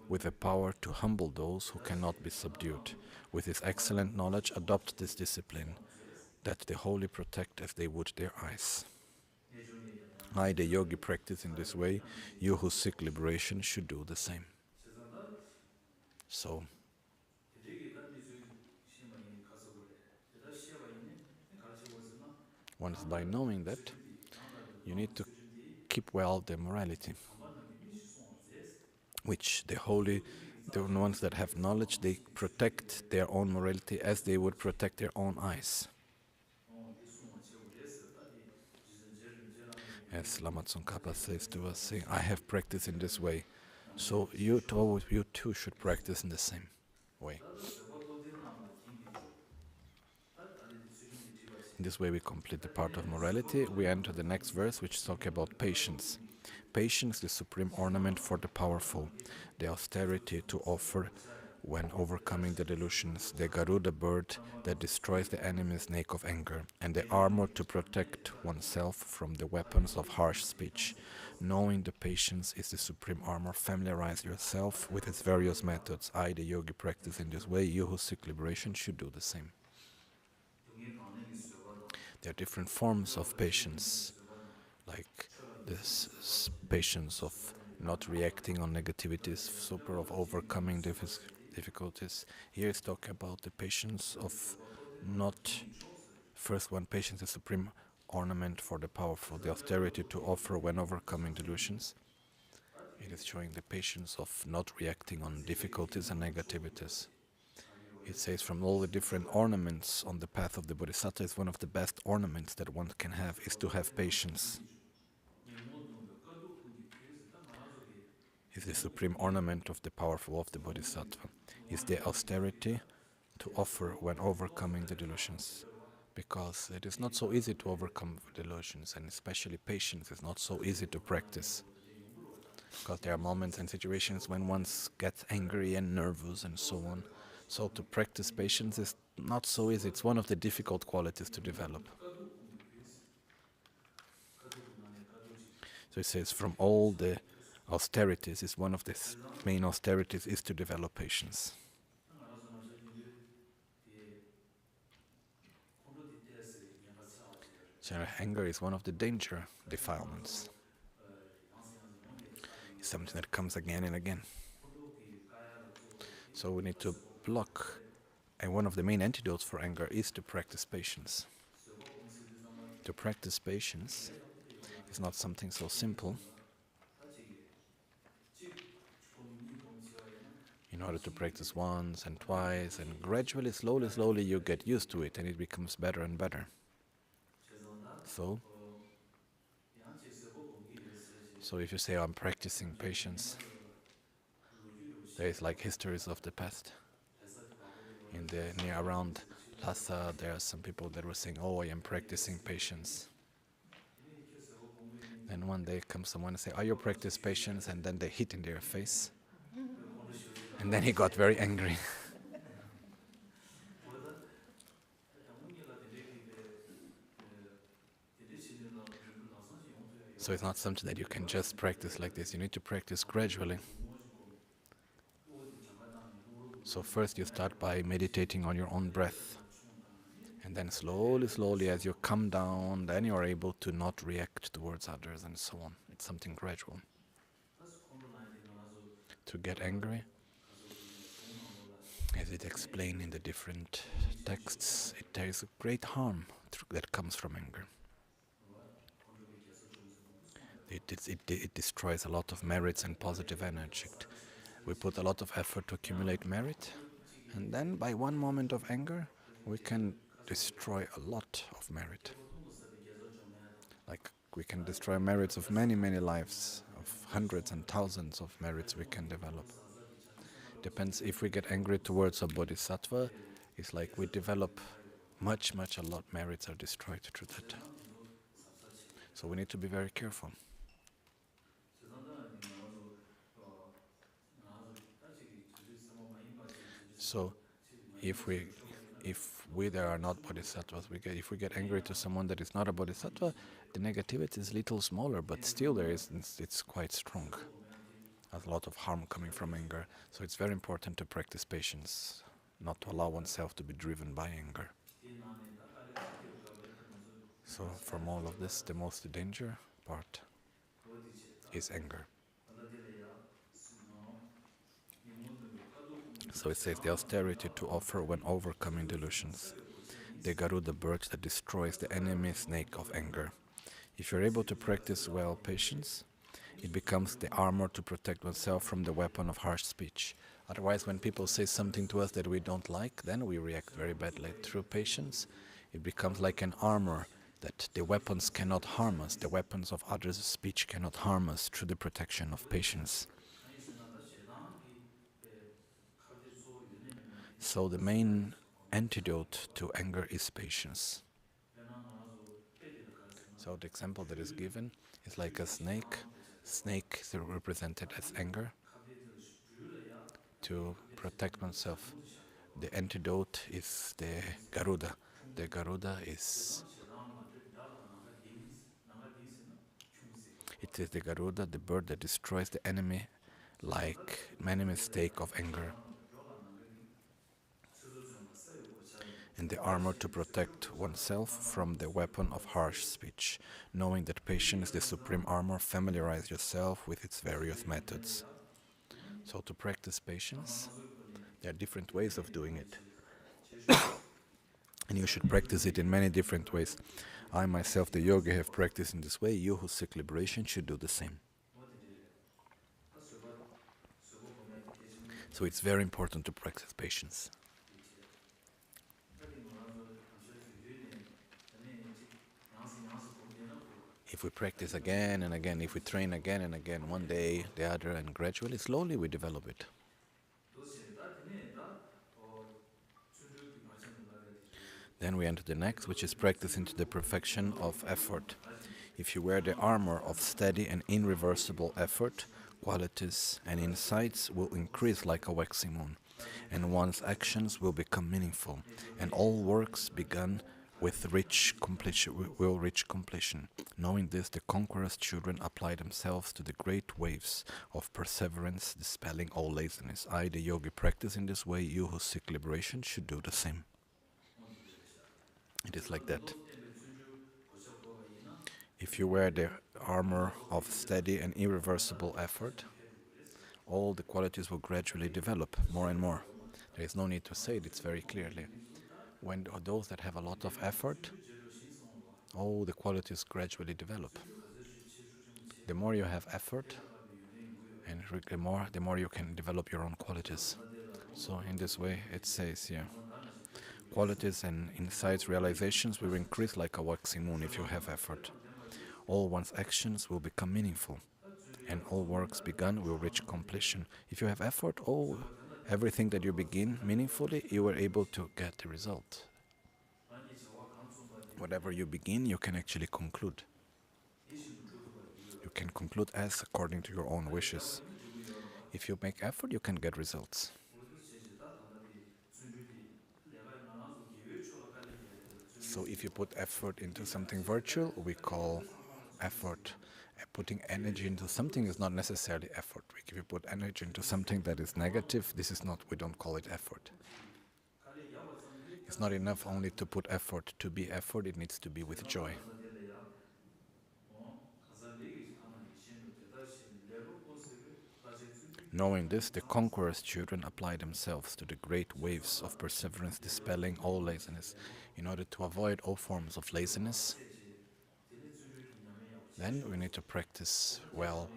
With the power to humble those who cannot be subdued. With his excellent knowledge, adopt this discipline, that the holy protect as they would their eyes. I, the yogi, practice in this way. You who seek liberation should do the same. So, once by knowing that, you need to keep well the morality, which the holy, the ones that have knowledge, they protect their own morality as they would protect their own eyes. As Lama Tsongkhapa says to us, saying, I have practiced in this way, so you too should practice in the same way. In this way we complete the part of morality. We enter the next verse, which talks about patience. Patience, the supreme ornament for the powerful, the austerity to offer when overcoming the delusions, the Garuda bird that destroys the enemy's snake of anger, and the armor to protect oneself from the weapons of harsh speech. Knowing the patience is the supreme armor, familiarize yourself with its various methods. I, the yogi, practice in this way. You who seek liberation should do the same. There are different forms of patience, like this patience of not reacting on negativities, super of overcoming difficulties. Here is talking about the patience of not, first one, patience is supreme ornament for the powerful, the austerity to offer when overcoming delusions. It is showing the patience of not reacting on difficulties and negativities. It says from all the different ornaments on the path of the Bodhisattva, is one of the best ornaments that one can have is to have patience. Is the supreme ornament of the powerful of the Bodhisattva. Is the austerity to offer when overcoming the delusions. Because it is not so easy to overcome delusions, and especially patience is not so easy to practice. Because there are moments and situations when one gets angry and nervous and so on. So to practice patience is not so easy. It's one of the difficult qualities to develop. So it says from all the austerities, is one of the main austerities is to develop patience. So anger is one of the danger defilements. It's something that comes again and again. So we need to block, and one of the main antidotes for anger is to practice patience. To practice patience is not something so simple. In order to practice once and twice, and gradually, slowly you get used to it and it becomes better and better. So if you say, I'm practicing patience, there is like histories of the past. Near around Lhasa, there are some people that were saying, oh, I am practicing patience. Then one day comes someone and say, are you practicing patience? And then they hit in their face. And then he got very angry. So it's not something that you can just practice like this. You need to practice gradually. So first you start by meditating on your own breath. And then slowly as you come down, then you're able to not react towards others and so on. It's something gradual. To get angry, as it explained in the different texts, there is a great harm that comes from anger. It destroys a lot of merits and positive energy. We put a lot of effort to accumulate merit, and then by one moment of anger, we can destroy a lot of merit. Like we can destroy merits of many lives, of hundreds and thousands of merits we can develop. Depends if we get angry towards a bodhisattva, it's like we develop a lot merits are destroyed through that. So we need to be very careful. So if we there are not bodhisattvas, if we get angry to someone that is not a bodhisattva, the negativity is little smaller, but still it's quite strong. There's a lot of harm coming from anger. So it's very important to practice patience, not to allow oneself to be driven by anger. So from all of this, the most danger part is anger. So it says the austerity to offer when overcoming delusions. The Garuda bird that destroys the enemy snake of anger. If you're able to practice well patience, it becomes the armor to protect oneself from the weapon of harsh speech. Otherwise, when people say something to us that we don't like, then we react very badly. Through patience, it becomes like an armor that the weapons cannot harm us, the weapons of others' speech cannot harm us through the protection of patience. So the main antidote to anger is patience. So the example that is given is like a snake. Snake is represented as anger. To protect oneself, the antidote is the Garuda. The Garuda is... It is the Garuda, the bird that destroys the enemy like many mistake of anger. And the armor to protect oneself from the weapon of harsh speech. Knowing that patience is the supreme armor, familiarize yourself with its various methods. So to practice patience, there are different ways of doing it. And you should practice it in many different ways. I myself, the yogi, have practiced in this way. You who seek liberation should do the same. So it's very important to practice patience. If we practice again and again, if we train again and again, one day, the other, and gradually, slowly we develop it. Then we enter the next, which is practice into the perfection of effort. If you wear the armor of steady and irreversible effort, qualities and insights will increase like a waxing moon, and one's actions will become meaningful, and all works begun with will reach completion. Knowing this, the conqueror's children apply themselves to the great waves of perseverance, dispelling all laziness. I, the yogi, practice in this way. You who seek liberation should do the same. It is like that. If you wear the armor of steady and irreversible effort, all the qualities will gradually develop more and more. There is no need to say it, it's very clearly. When those that have a lot of effort, all the qualities gradually develop. The more you have effort, and the more you can develop your own qualities. So in this way it says here, qualities and insights, realizations will increase like a waxing moon if you have effort. All one's actions will become meaningful, and all works begun will reach completion. If you have effort, everything that you begin meaningfully, you are able to get the result. Whatever you begin, you can actually conclude. You can conclude as according to your own wishes. If you make effort, you can get results. So if you put effort into something virtual, we call effort. Putting energy into something is not necessarily effort. If you put energy into something that is negative, we don't call it effort. It's not enough only to put effort. To be effort, it needs to be with joy. Knowing this, the conqueror's children apply themselves to the great waves of perseverance, dispelling all laziness. In order to avoid all forms of laziness, then we need to practice well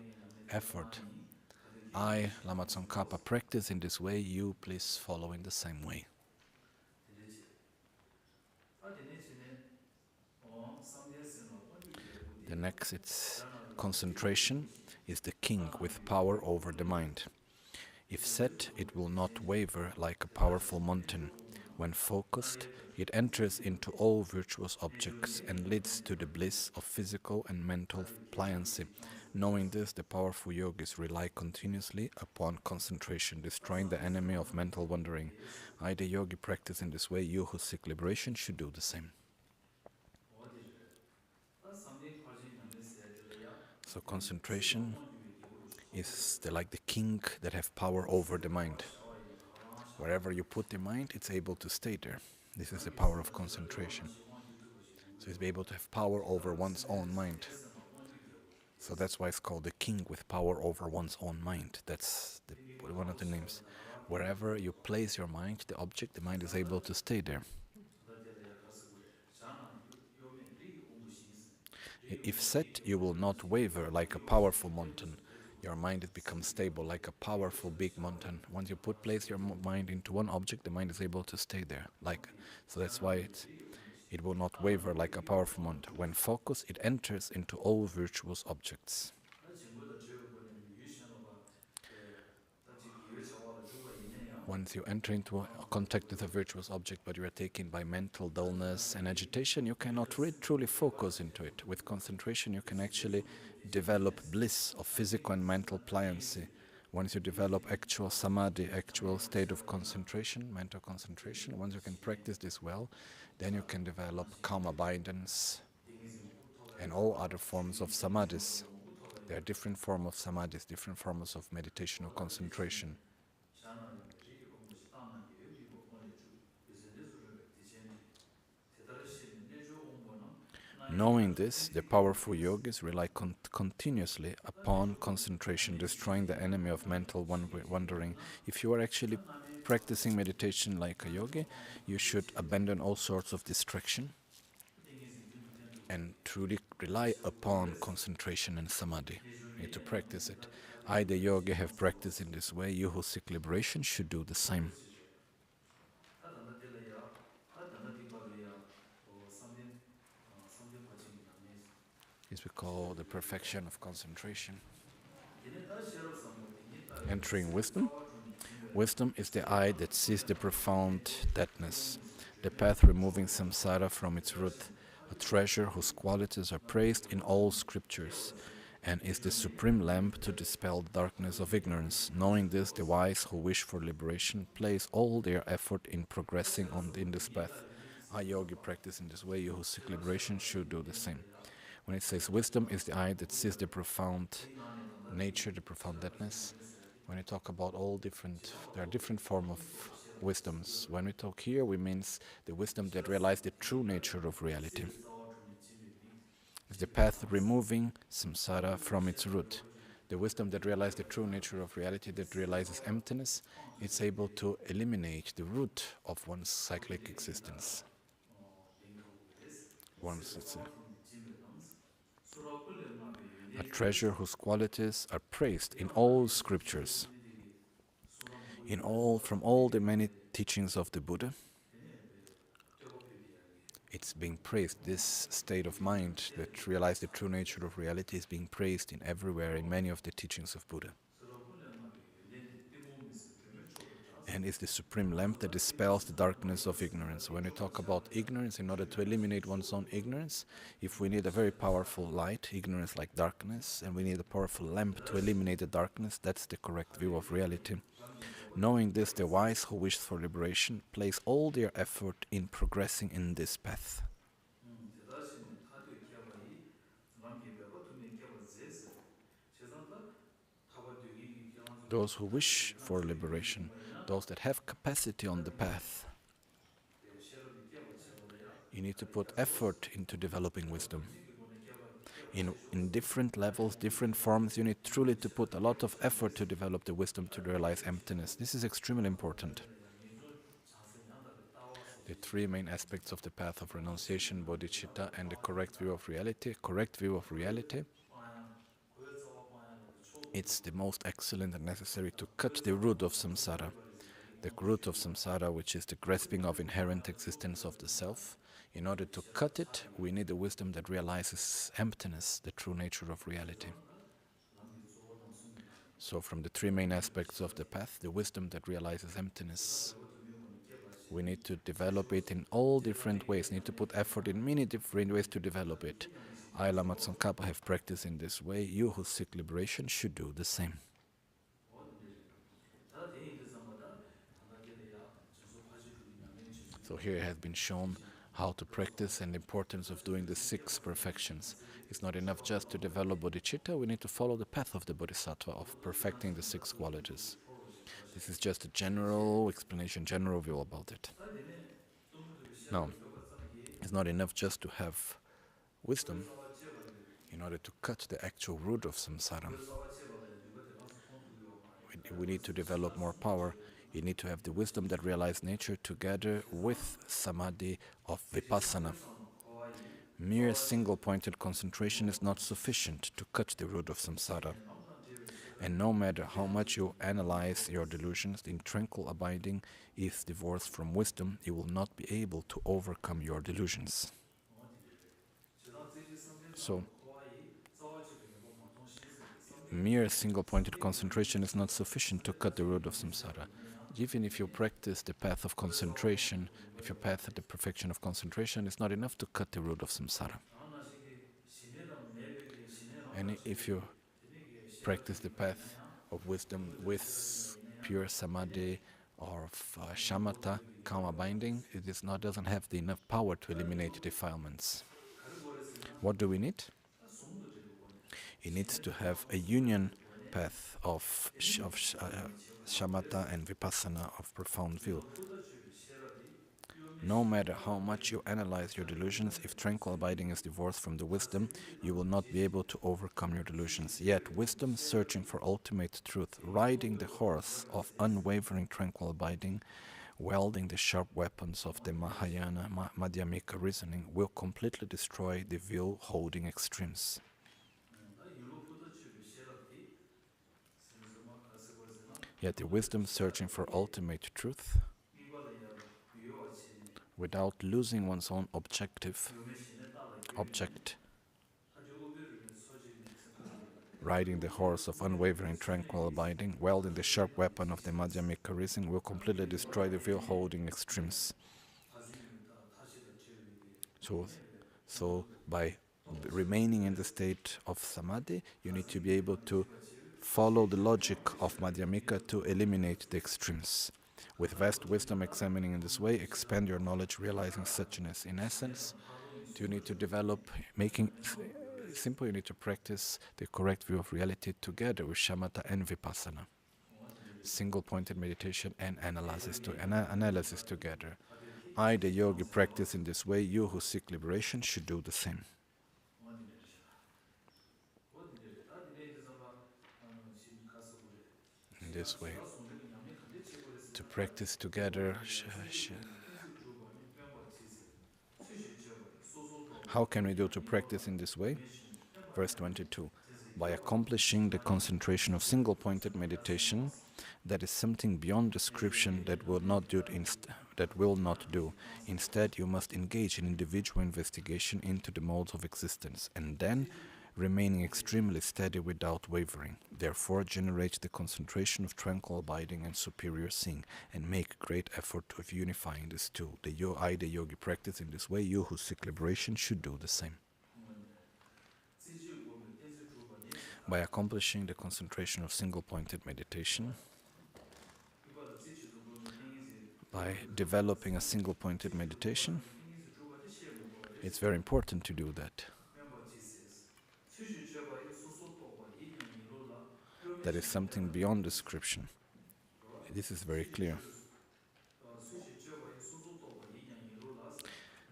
effort. I, Lama Tsongkhapa, practice in this way. You please follow in the same way. The next, it's concentration is the king with power over the mind. If set, it will not waver like a powerful mountain. When focused, it enters into all virtuous objects and leads to the bliss of physical and mental pliancy. Knowing this, the powerful yogis rely continuously upon concentration, destroying the enemy of mental wandering. I, the yogi, practice in this way. You who seek liberation should do the same. So concentration is like the king that have power over the mind. Wherever you put the mind, it's able to stay there. This is the power of concentration. So it's able to have power over one's own mind. So that's why it's called the king with power over one's own mind. That's one of the names. Wherever you place your mind, the object, the mind is able to stay there. If set, you will not waver like a powerful mountain. Your mind becomes stable like a powerful big mountain. Once you place your mind into one object, the mind is able to stay there. So that's why it will not waver like a powerful mountain. When focused, it enters into all virtuous objects. Once you enter into contact with a virtuous object, but you are taken by mental dullness and agitation, you cannot truly focus into it. With concentration, you can actually develop bliss of physical and mental pliancy. Once you develop actual samadhi, actual state of concentration, mental concentration, once you can practice this well, then you can develop calm abidance and all other forms of samadhis. There are different forms of samadhis, different forms of meditation or concentration. Knowing this, the powerful yogis rely continuously upon concentration, destroying the enemy of mental wandering. If you are actually practicing meditation like a yogi, you should abandon all sorts of distraction and truly rely upon concentration and samadhi. You need to practice it. I, the yogi, have practiced in this way. You who seek liberation should do the same. This we call the perfection of concentration. Entering wisdom. Wisdom is the eye that sees the profound deadness, the path removing samsara from its root, a treasure whose qualities are praised in all scriptures, and is the supreme lamp to dispel the darkness of ignorance. Knowing this, the wise who wish for liberation place all their effort in progressing in this path. A yogi practice in this way. You who seek liberation should do the same. When it says wisdom is the eye that sees the profound nature, the profound deadness, when we talk about there are different forms of wisdoms. When we talk here, we mean the wisdom that realizes the true nature of reality. It's the path removing samsara from its root. The wisdom that realizes the true nature of reality, that realizes emptiness, it's able to eliminate the root of one's cyclic existence. A treasure whose qualities are praised in all scriptures, from all the many teachings of the Buddha. It's being praised. This state of mind that realizes the true nature of reality is being praised everywhere in many of the teachings of Buddha. And is the supreme lamp that dispels the darkness of ignorance. When we talk about ignorance, in order to eliminate one's own ignorance, if we need a very powerful light, ignorance like darkness, and we need a powerful lamp to eliminate the darkness, that's the correct view of reality. Knowing this, the wise who wish for liberation place all their effort in progressing in this path. Those who wish for liberation, those that have capacity on the path, you need to put effort into developing wisdom. In different levels, different forms, you need truly to put a lot of effort to develop the wisdom to realize emptiness. This is extremely important. The three main aspects of the path of renunciation, bodhicitta, and the correct view of reality. Correct view of reality. It's the most excellent and necessary to cut the root of samsara. The root of samsara, which is the grasping of inherent existence of the self. In order to cut it, we need a wisdom that realizes emptiness, the true nature of reality. So from the three main aspects of the path, the wisdom that realizes emptiness, we need to develop it in all different ways, need to put effort in many different ways to develop it. I, Lama Tsongkhapa, have practiced in this way. You who seek liberation should do the same. So here it has been shown how to practice and the importance of doing the 6 perfections. It's not enough just to develop bodhicitta, we need to follow the path of the bodhisattva, of perfecting the 6 qualities. This is just a general explanation, general view about it. No, it's not enough just to have wisdom in order to cut the actual root of samsara. We need to develop more power. You need to have the wisdom that realizes nature together with samadhi of vipassana. Mere single-pointed concentration is not sufficient to cut the root of samsara. And no matter how much you analyze your delusions, in tranquil abiding is divorced from wisdom, you will not be able to overcome your delusions. So, mere single-pointed concentration is not sufficient to cut the root of samsara. Even if you practice the path of concentration, if you path at the perfection of concentration, it's not enough to cut the root of samsara. And if you practice the path of wisdom with pure samadhi or of shamatha, karma binding, doesn't have the enough power to eliminate defilements. What do we need? It needs to have a union path of shamatha and vipassana, of profound view. No matter how much you analyze your delusions, if tranquil abiding is divorced from the wisdom, you will not be able to overcome your delusions. Yet wisdom, searching for ultimate truth, riding the horse of unwavering tranquil abiding, wielding the sharp weapons of the Mahayana Madhyamika reasoning, will completely destroy the will-holding extremes. Yet the wisdom searching for ultimate truth, without losing one's own object, riding the horse of unwavering tranquil abiding, wielding the sharp weapon of the Madhyamika reasoning, will completely destroy the will-holding extremes. So by remaining in the state of samadhi, you need to be able to follow the logic of Madhyamika to eliminate the extremes. With vast wisdom examining in this way, expand your knowledge, realizing suchness. In essence, you need to develop, making simple, you need to practice the correct view of reality together with shamatha and vipassana. Single-pointed meditation and analysis together. I, the yogi, practice in this way. You who seek liberation should do the same. In this way, to practice together. How can we do to practice in this way? Verse 22. By accomplishing the concentration of single-pointed meditation, that is something beyond description that will not do. Instead, you must engage in individual investigation into the modes of existence, and then remaining extremely steady without wavering. Therefore, generate the concentration of tranquil abiding and superior seeing, and make great effort of unifying these two. The yogi practice in this way. You who seek liberation should do the same. By accomplishing the concentration of single-pointed meditation, by developing a single-pointed meditation, it's very important to do that. That is something beyond description. This is very clear.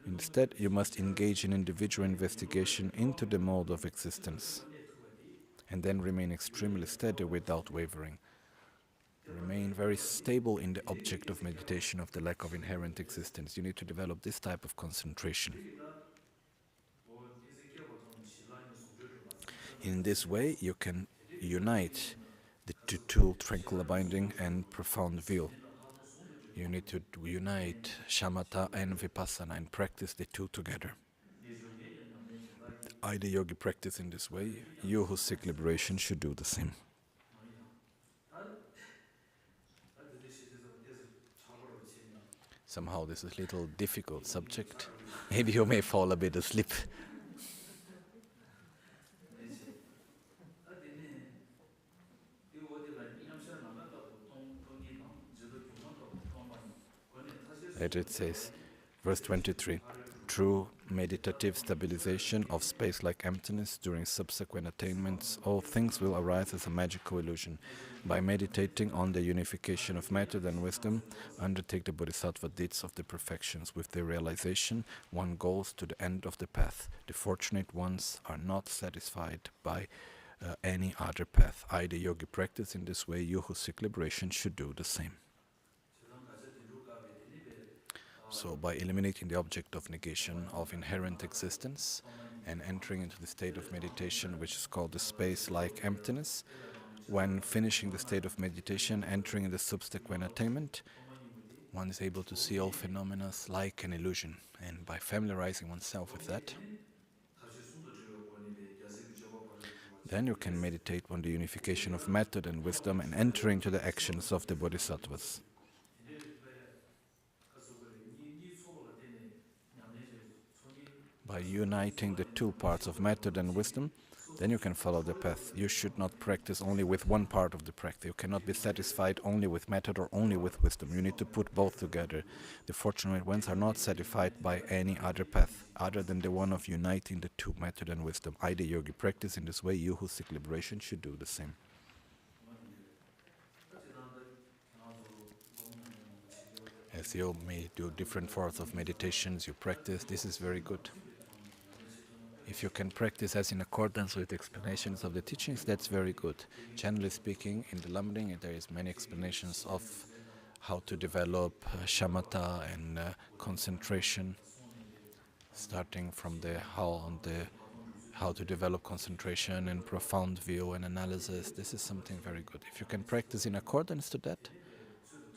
Instead, you must engage in individual investigation into the mode of existence, and then remain extremely steady without wavering. Remain very stable in the object of meditation of the lack of inherent existence. You need to develop this type of concentration. In this way, you can unite the two, tranquil abiding and profound view. You need to unite shamatha and vipassana and practice the two together. I, the yogi, practice in this way. You who seek liberation should do the same. Somehow this is a little difficult subject. Maybe you may fall a bit asleep. Later it says, verse 23, true meditative stabilization of space-like emptiness during subsequent attainments, all things will arise as a magical illusion. By meditating on the unification of method and wisdom, undertake the bodhisattva deeds of the perfections. With their realization, one goes to the end of the path. The fortunate ones are not satisfied by any other path. I, the yogi, practice in this way. You who seek liberation should do the same. So by eliminating the object of negation of inherent existence and entering into the state of meditation, which is called the space-like emptiness, when finishing the state of meditation, entering in the subsequent attainment, one is able to see all phenomena like an illusion. And by familiarizing oneself with that, then you can meditate on the unification of method and wisdom and enter into the actions of the bodhisattvas. By uniting the two parts of method and wisdom, then you can follow the path. You should not practice only with one part of the practice. You cannot be satisfied only with method or only with wisdom. You need to put both together. The fortunate ones are not satisfied by any other path, other than the one of uniting the two, method and wisdom. I, the yogi, practice in this way. You who seek liberation should do the same. As you may do different forms of meditations, you practice, this is very good. If you can practice as in accordance with explanations of the teachings, that's very good. Generally speaking, in the Lam Rim, there is many explanations of how to develop shamatha and concentration, starting from how to develop concentration and profound view and analysis. This is something very good. If you can practice in accordance to that,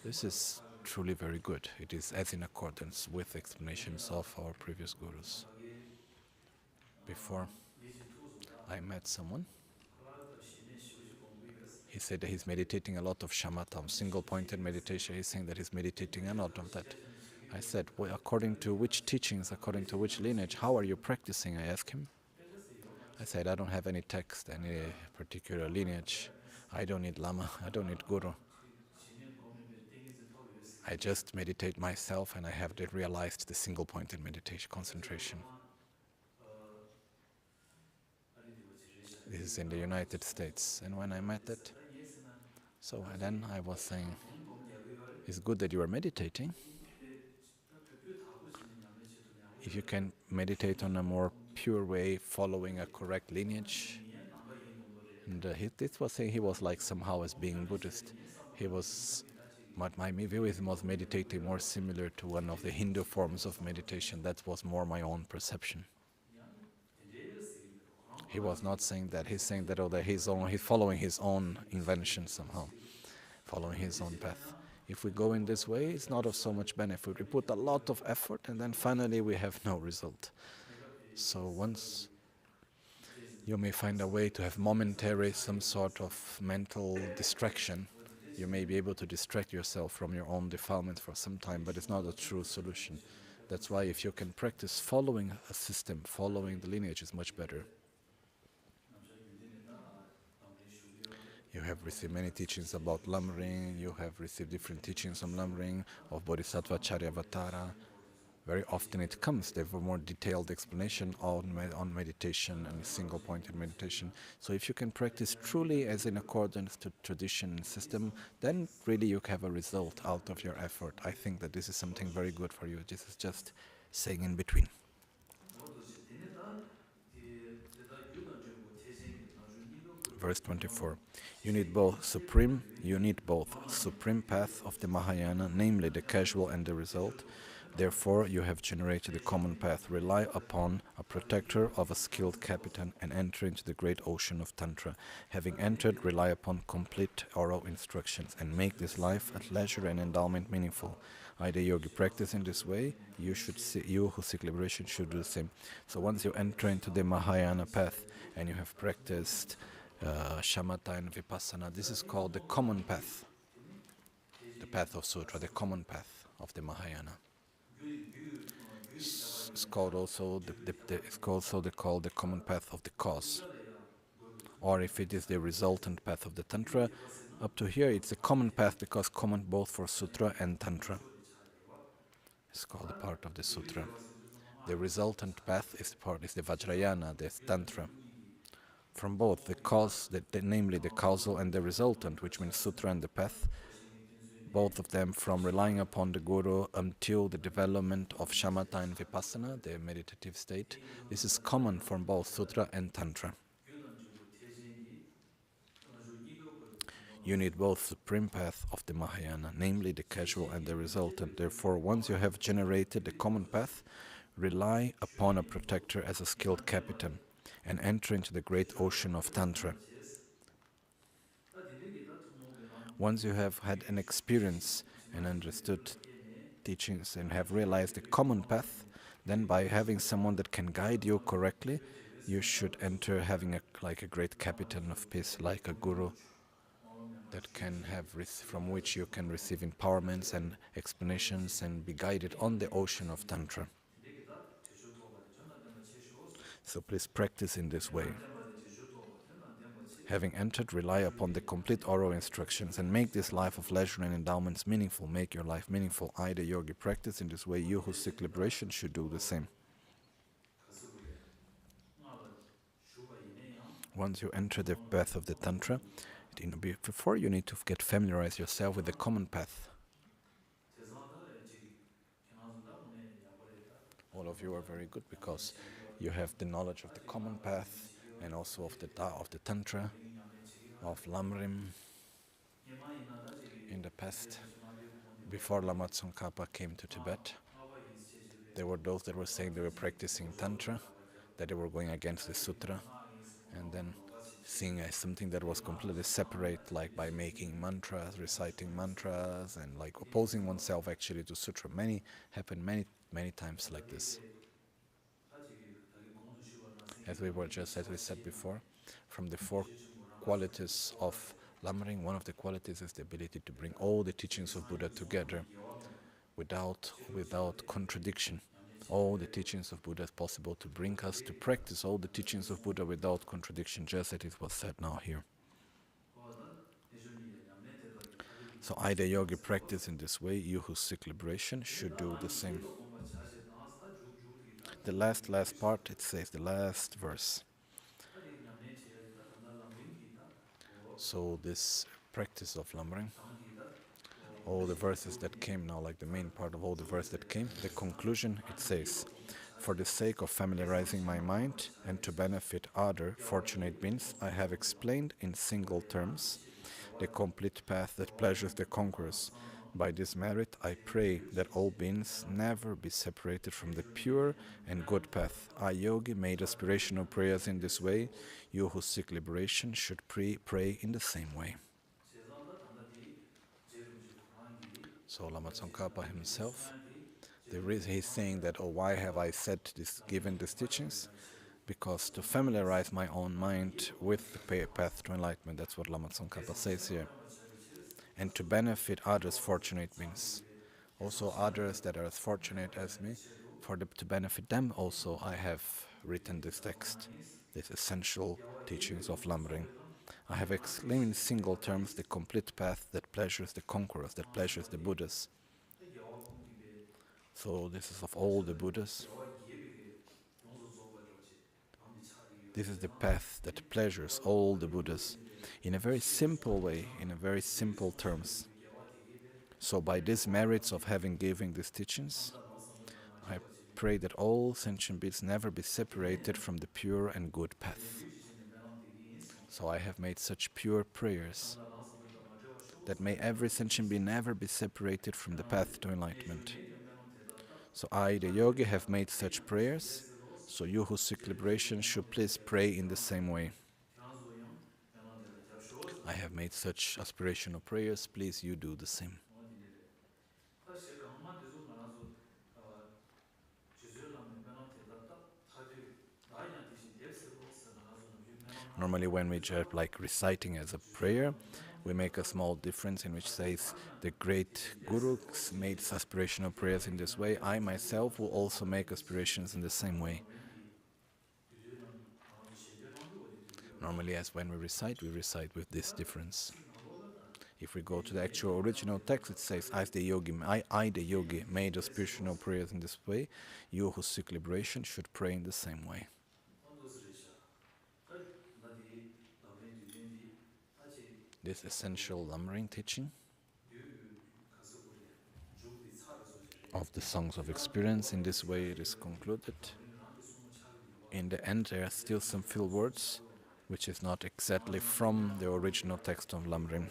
this is truly very good. It is as in accordance with explanations of our previous gurus. Before I met someone, he said that he's meditating a lot of shamatha, single-pointed meditation. He's saying that he's meditating a lot of that. I said, well, according to which teachings, according to which lineage, how are you practicing? I asked him. I said, I don't have any text, any particular lineage. I don't need lama, I don't need guru. I just meditate myself and I have realized the single-pointed meditation, concentration. This is in the United States. And when I met it, so then I was saying, it's good that you are meditating. If you can meditate on a more pure way, following a correct lineage. And this was saying he was like somehow as being Buddhist. He was, my view is, was meditating more similar to one of the Hindu forms of meditation. That was more my own perception. He was not saying that. He's saying that, he's following his own invention somehow, following his own path. If we go in this way, it's not of so much benefit. We put a lot of effort and then finally we have no result. So once you may find a way to have momentary some sort of mental distraction, you may be able to distract yourself from your own defilement for some time, but it's not a true solution. That's why if you can practice following a system, following the lineage is much better. You have received many teachings about Lam Rim, you have received different teachings on Lam Rim, of Bodhisattva Charyavatara. Very often it comes, they have a more detailed explanation on meditation and single-pointed meditation. So if you can practice truly as in accordance to tradition and system, then really you have a result out of your effort. I think that this is something very good for you. This is just saying in between. Verse 24. You need both supreme path of the Mahayana, namely the casual and the result. Therefore, you have generated the common path. Rely upon a protector of a skilled captain and enter into the great ocean of Tantra. Having entered, rely upon complete oral instructions and make this life at leisure and endowment meaningful. I, the yogi, practice in this way. You who seek liberation should do the same. So once you enter into the Mahayana path and you have practiced shamatha and vipassana, this is called the common path. The path of sutra, the common path of the Mahayana. It's called also called the common path of the cause, or if it is the resultant path of the tantra, up to here it's a common path because common both for sutra and tantra. It's called a part of the sutra. The resultant path is the Vajrayana, the Tantra. From both the cause, namely the causal and the resultant, which means sutra and the path, both of them from relying upon the Guru until the development of shamatha and vipassana, the meditative state. This is common for both sutra and tantra. You need both supreme path of the Mahayana, namely the casual and the resultant. Therefore, once you have generated the common path, rely upon a protector as a skilled captain and enter into the great ocean of Tantra. Once you have had an experience and understood teachings and have realized the common path, then by having someone that can guide you correctly, you should enter having like a great captain of peace, like a guru that can have from which you can receive empowerments and explanations and be guided on the ocean of Tantra. So please practice in this way. Having entered, rely upon the complete oral instructions and make this life of leisure and endowments meaningful. Make your life meaningful. I, the yogi, practice in this way. You who seek liberation should do the same. Once you enter the path of the Tantra, before you need to get familiarized yourself with the common path. All of you are very good because you have the knowledge of the common path and also of the Tantra, of Lam Rim. In the past, before Lama Tsongkhapa came to Tibet, there were those that were saying they were practicing Tantra, that they were going against the Sutra, and then seeing as something that was completely separate, like by making mantras, reciting mantras, and like opposing oneself actually to Sutra. Happened many times like this. As we said before, from the four qualities of Lam Rim, one of the qualities is the ability to bring all the teachings of Buddha together without contradiction. All the teachings of Buddha is possible to bring us to practice all the teachings of Buddha without contradiction, just as it was said now here. So I, the yogi, practice in this way. You who seek liberation should do the same. The last part, it says, the last verse. So this practice of Lam Rim, all the verses that came now, like the main part of all the verses that came, the conclusion, it says, for the sake of familiarizing my mind and to benefit other fortunate beings, I have explained in single terms the complete path that pleasures the conquerors. By this merit, I pray that all beings never be separated from the pure and good path. I, yogi, made aspirational prayers in this way. You who seek liberation should pray in the same way. So Lama Tsongkhapa himself, he's saying that, why have I given these teachings? Because to familiarize my own mind with the path to enlightenment, that's what Lama Tsongkhapa says here. And to benefit others, fortunate beings. Also others that are as fortunate as me, to benefit them also, I have written this text, these essential teachings of Lam Rim. I have explained in single terms the complete path that pleasures the conquerors, that pleasures the Buddhas. So this is of all the Buddhas. This is the path that pleasures all the Buddhas in a very simple way, in a very simple terms. So by these merits of having given these teachings, I pray that all sentient beings never be separated from the pure and good path. So I have made such pure prayers that may every sentient being never be separated from the path to enlightenment. So I, the yogi, have made such prayers, so you who seek liberation should please pray in the same way. I have made such aspirational prayers, please you do the same. Normally when we just like reciting as a prayer, we make a small difference in which says the great Guru made aspirational prayers in this way. I myself will also make aspirations in the same way. Normally as when we recite with this difference. If we go to the actual original text, it says, I the yogi, made the spiritual prayers in this way. You who seek liberation should pray in the same way. This essential Lam Rim teaching of the songs of experience, in this way it is concluded. In the end, there are still some fill words, which is not exactly from the original text of Lam Rim.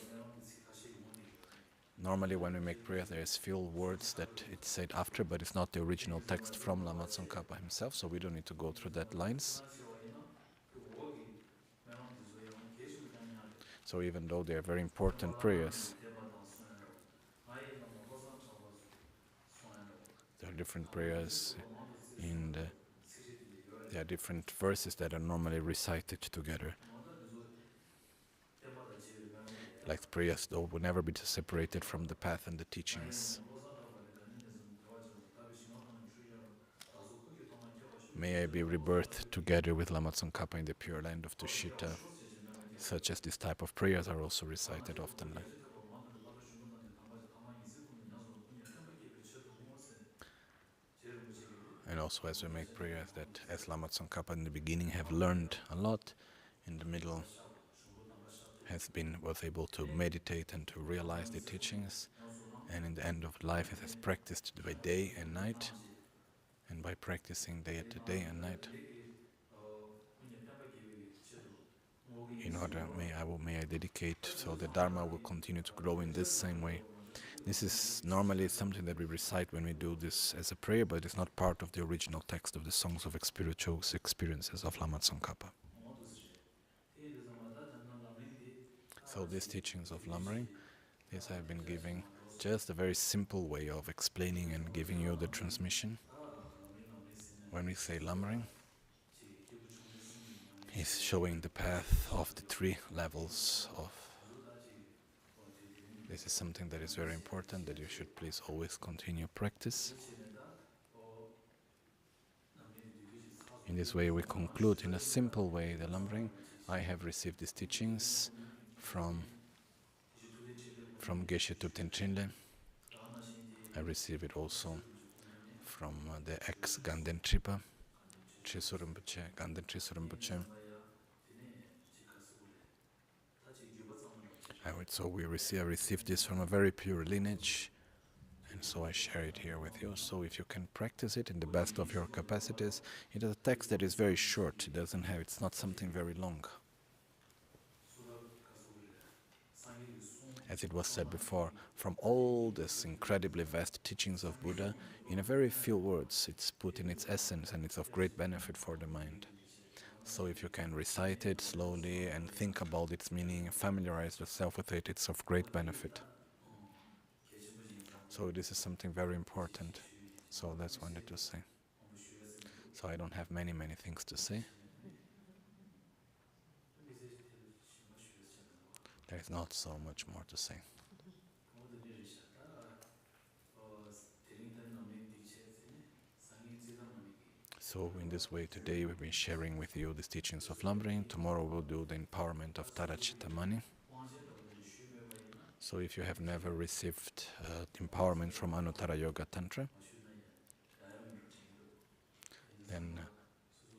Normally when we make prayer, there is fill words that it's said after, but it's not the original text from Lama Tsongkhapa himself, so we don't need to go through that lines. So even though they are very important prayers, there are different prayers there are different verses that are normally recited together. Like prayers, though, will never be separated from the path and the teachings. May I be rebirthed together with Lama Tsongkhapa in the pure land of Tushita. Such as this type of prayers are also recited often. And also as we make prayers that as Lama Tsongkhapa in the beginning have learned a lot, in the middle was able to meditate and to realize the teachings, and in the end of life it has practiced by day and night, and by practicing day and night, in order may I dedicate so the Dharma will continue to grow in this same way. This is normally something that we recite when we do this as a prayer, but it's not part of the original text of the Songs of Spiritual Experiences of Lama Tsongkhapa. So these teachings of Lam Rim, these I have been giving just a very simple way of explaining and giving you the transmission. When we say Lam Rim, he's showing the path of the 3 levels of. This is something that is very important, that you should please always continue practice. In this way we conclude in a simple way the Lam Rim. I have received these teachings from Geshe Turten Trinle. I receive it also from the ex-Ganden Tripa, Ganden Triso Rinpoche. I received this from a very pure lineage, and so I share it here with you. So if you can practice it in the best of your capacities, it is a text that is very short. It's not something very long. As it was said before, from all these incredibly vast teachings of Buddha, in a very few words, it's put in its essence and it's of great benefit for the mind. So if you can recite it slowly and think about its meaning, familiarize yourself with it, it's of great benefit. So this is something very important. So that's what I wanted to say. So I don't have many things to say. There is not so much more to say. So in this way today we've been sharing with you these teachings of Lam Rim. Tomorrow we'll do the empowerment of Tarachitamani. So if you have never received empowerment from Anuttara Yoga Tantra, then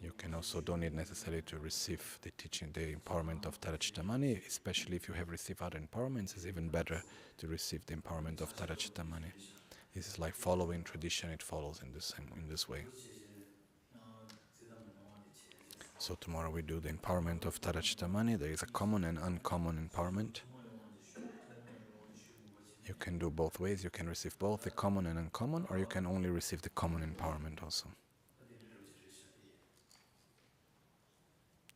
you can also don't need necessarily to receive the teaching, the empowerment of Tarachitamani, especially if you have received other empowerments. It's even better to receive the empowerment of Tarachitamani. This is like following tradition, it follows in this way. So tomorrow we do the empowerment of Tarachitamani. There is a common and uncommon empowerment. You can do both ways. You can receive both the common and uncommon, or you can only receive the common empowerment also.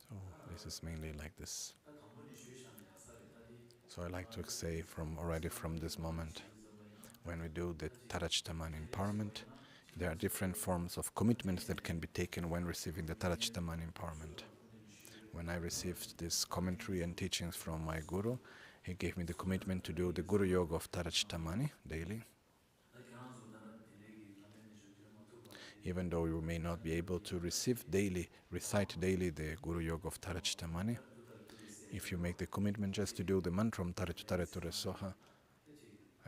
So this is mainly like this. So I like to say already from this moment, when we do the Tarachitamani empowerment, there are different forms of commitments that can be taken when receiving the Tarachitamani empowerment. When I received this commentary and teachings from my guru, he gave me the commitment to do the Guru Yoga of Tarachitamani daily. Even though you may not be able to recite daily the Guru Yoga of Tarachitamani, If you make the commitment just to do the mantra Tareture Soha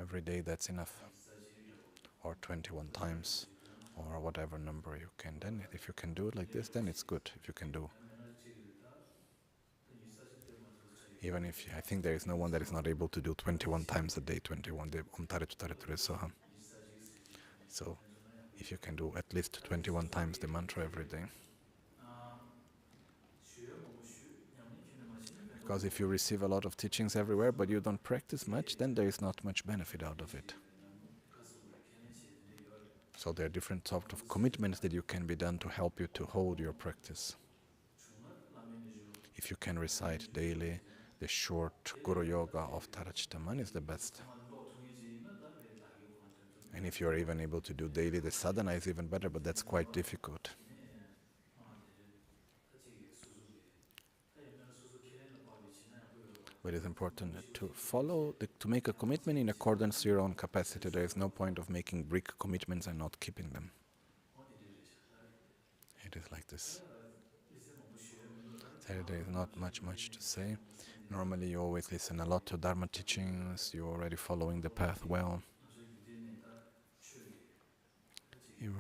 every day, that's enough. Or 21 times, or whatever number you can. Then if you can do it like this, then it's good. If you can do. Even if I think there is no one that is not able to do 21 times a day, 21 day Tareture Soha. So if you can do at least 21 times the mantra every day. Because if you receive a lot of teachings everywhere, but you don't practice much, then there is not much benefit out of it. So there are different sorts of commitments that you can be done to help you to hold your practice. If you can recite daily the short Guru Yoga of Tarachitaman is the best. And if you are even able to do daily the sadhana is even better, but that's quite difficult. But it's important to follow, to make a commitment in accordance to your own capacity. There is no point of making big commitments and not keeping them. It is like this. So there is not much to say. Normally you always listen a lot to Dharma teachings, you're already following the path well. You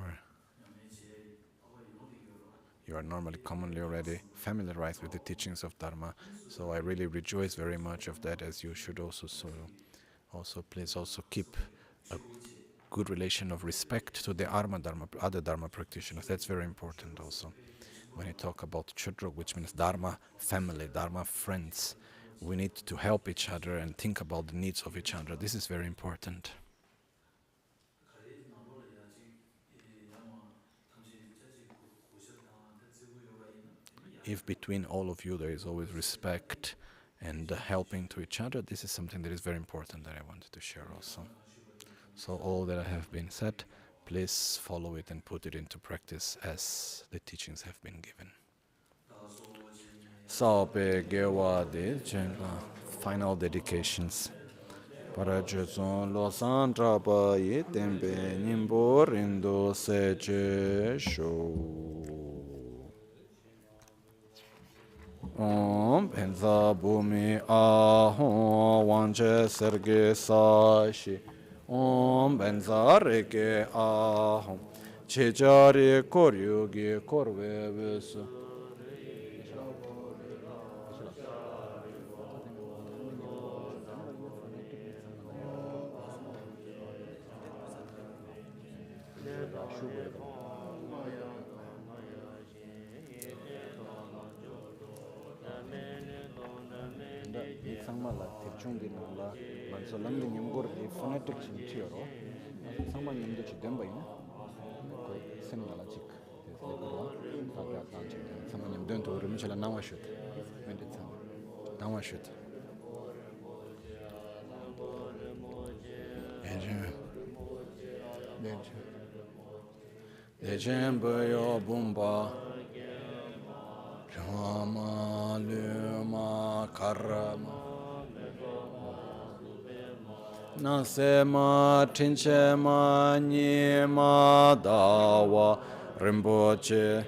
are normally commonly already familiarized with the teachings of Dharma, so I really rejoice very much of that, as you should also. So also please also keep a good relation of respect to the other Dharma practitioners. That's very important also. When you talk about Chudruk, which means Dharma family, Dharma friends, we need to help each other and think about the needs of each other. This is very important. If between all of you there is always respect and helping to each other, this is something that is very important that I wanted to share also. So all that I have been said, please follow it and put it into practice as the teachings have been given. Final dedications. Parajutson losan trapa ye tempe nimbo rindo seche sho. Om penza bumi ahon wanche serge sashi. Om benza reke ahon chejari koryugi korwe vesu. Dejembo bumba Rama luma karama Nasema tinchema nyema dawa Rinpoche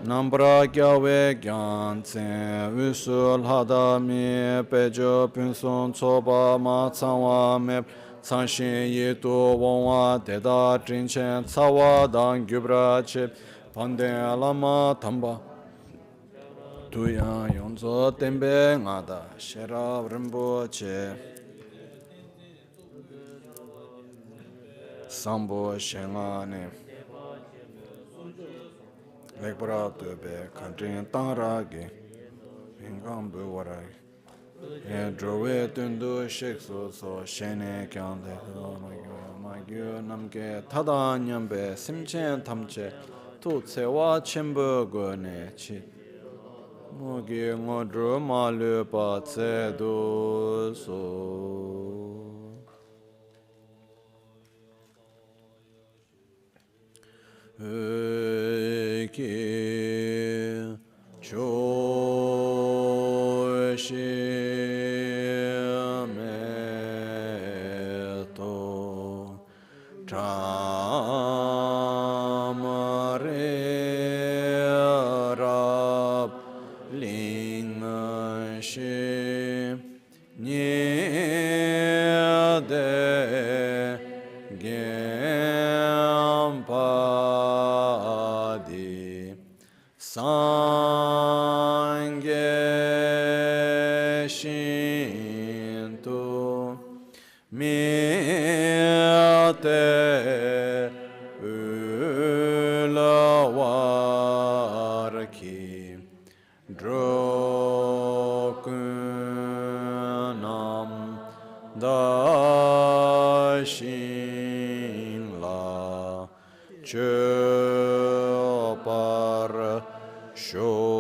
Nambra gyawe gyantsen Usul hadami pejo pinson Tsoba ma tsangwa me Tsangshin yitu wongwa Deda trinchen tsawa dan gyubra che Panden lama tamba Tuya yonzo tembe ngada Sherab Rinpoche Sambo shengane Lekbra tube kantrin tangragi Ingambu warai Drowe tundu shiksu so shene kyande Magyu namge tada nyambe simchen tamche Tu tsewa chimbu go ne chi Mugi ngodru malu pa tse du so ki cho shi me to Tamare rab ling nange shinto mi te ulawarki drokunam dashin la chopar sho.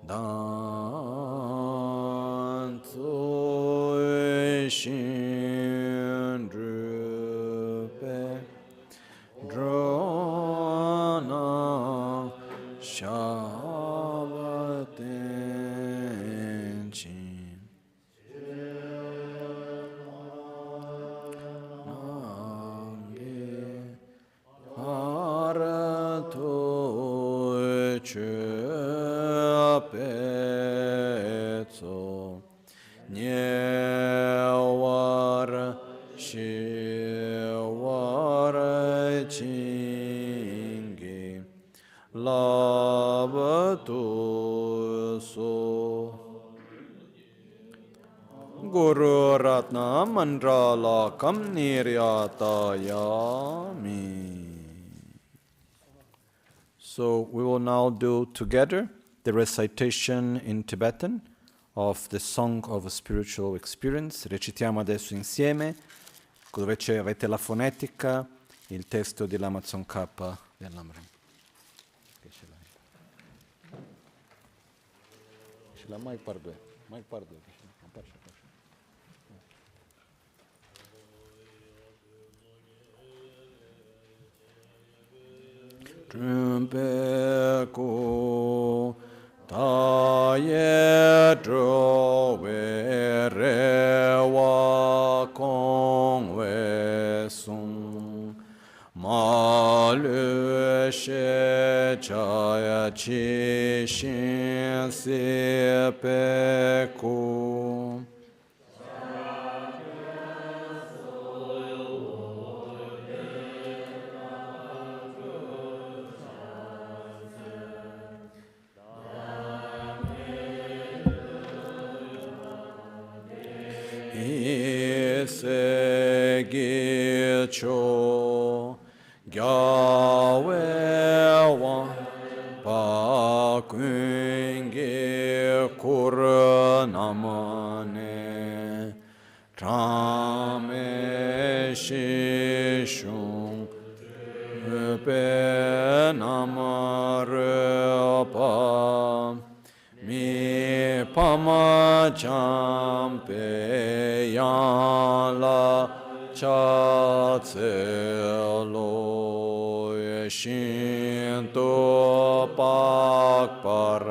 Dan tsui shin drupe drona shavaten chin nange arato pezzo nyewar shiwar chingi labatu so Guru Ratna Mandrala Kam Niryatayami. So we will now do together the recitation in Tibetan of the Song of a Spiritual Experience. Recitiamo adesso insieme, dove avete la fonetica, il testo di l'Amazon K del Lam Rim. Che ce l'hai? Ce l'ha mai parve? Mai parve? Trumpe ko taye drove rewa kong we sung malu she chaya chi shin se pe ko Segi cho gyawe wan pa kungi kur namane trame shishung pe namare pa mi pama champe yan la cha tse lo shin to pak par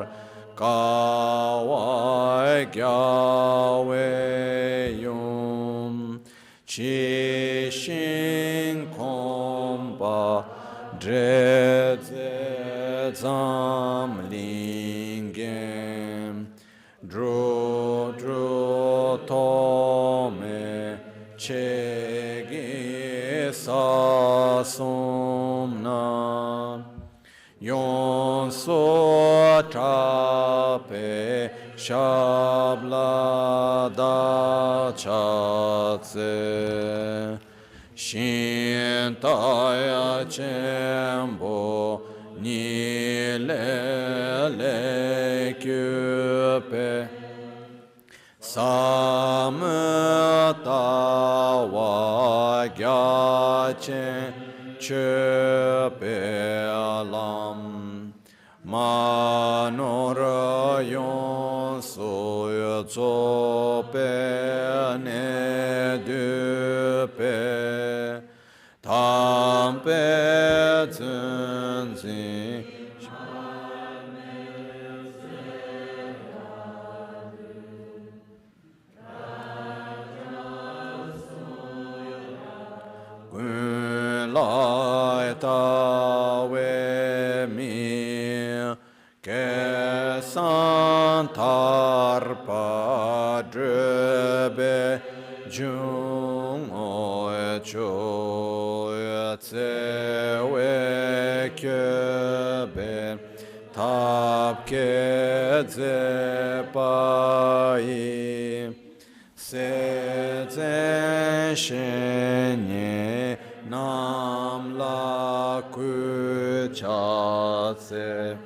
kawai gyawe yum chi shin kompa dre zam lingem dro dro tome chegi sa somna yon so trape shabla da chatse shin taya chembo ni le kyupe samata gyachen chepe lam manora yon soyo zope ne dupe tampe zunzi lai ta we mi ke santarpa drebe jung o cho tse we kebe tab ke ze pai se ze shenye nam la ku cha tse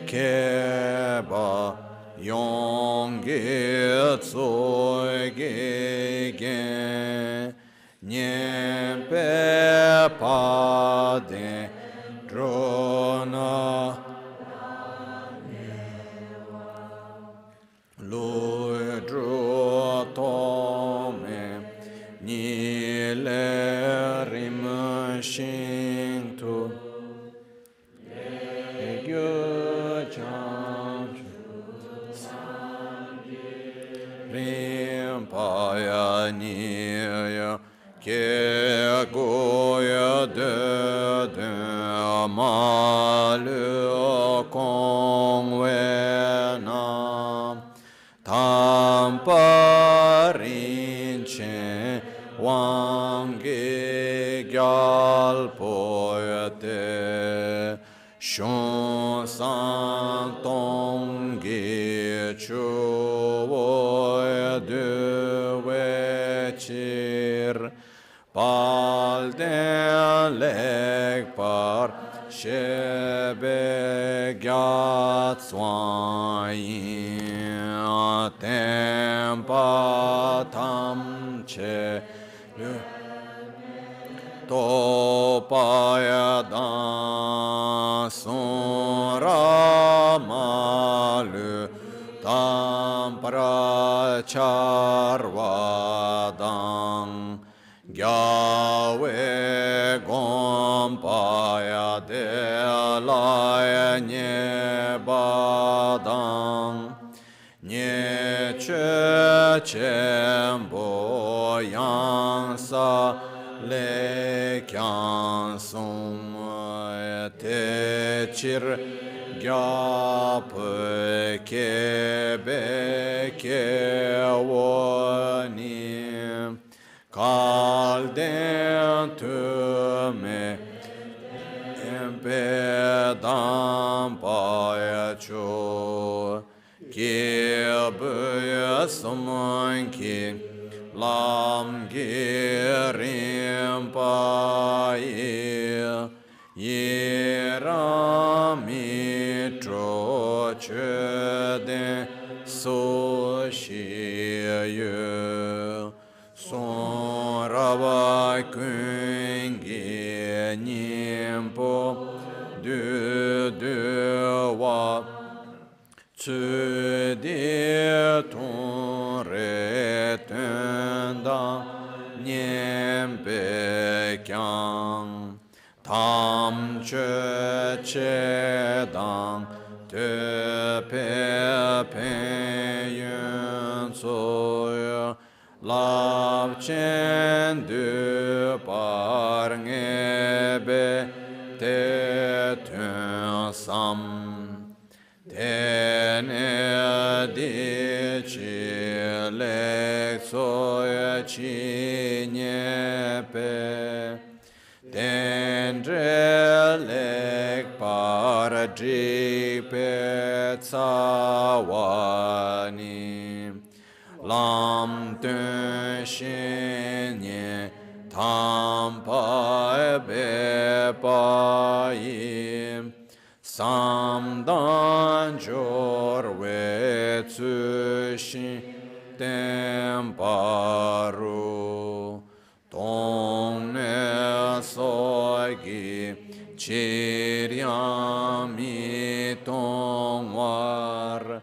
keba yongge tsoi ge gen nyen pe pa de drona lui dro tome ni le rim shin tu gyo chan rim pa ya ni ya ke go ya de ma le kong we nam tam pa rin chen wang ge gyal po te shon san tong ge chu wo de we chir pal den lek par shebe gyat swayin tempa tam che to pa ya dan son ra ma lu tam pra char wa dang Yahweh gom pa ya de la ya nye ba dang nye che chen bo yang sa le kyang sung te chir gya pe ke be ke wo ni kal den tu me empe dam pa ya cho ki bu sum ki lam gi rim pa ye ra mi tro che de so shi ye son rava kun ge nim po de wa tu de ton re ten da niem pe kyang tam che dang te pe yun so lav chen du par nge be te tun sam tene di chi le so chi nye pe tendre lek par dri pe tsa wani lam tun shin ye tam pa be pa yim sam dan jor we tsu shin tem paru tong ne so gi chir yam mi tong war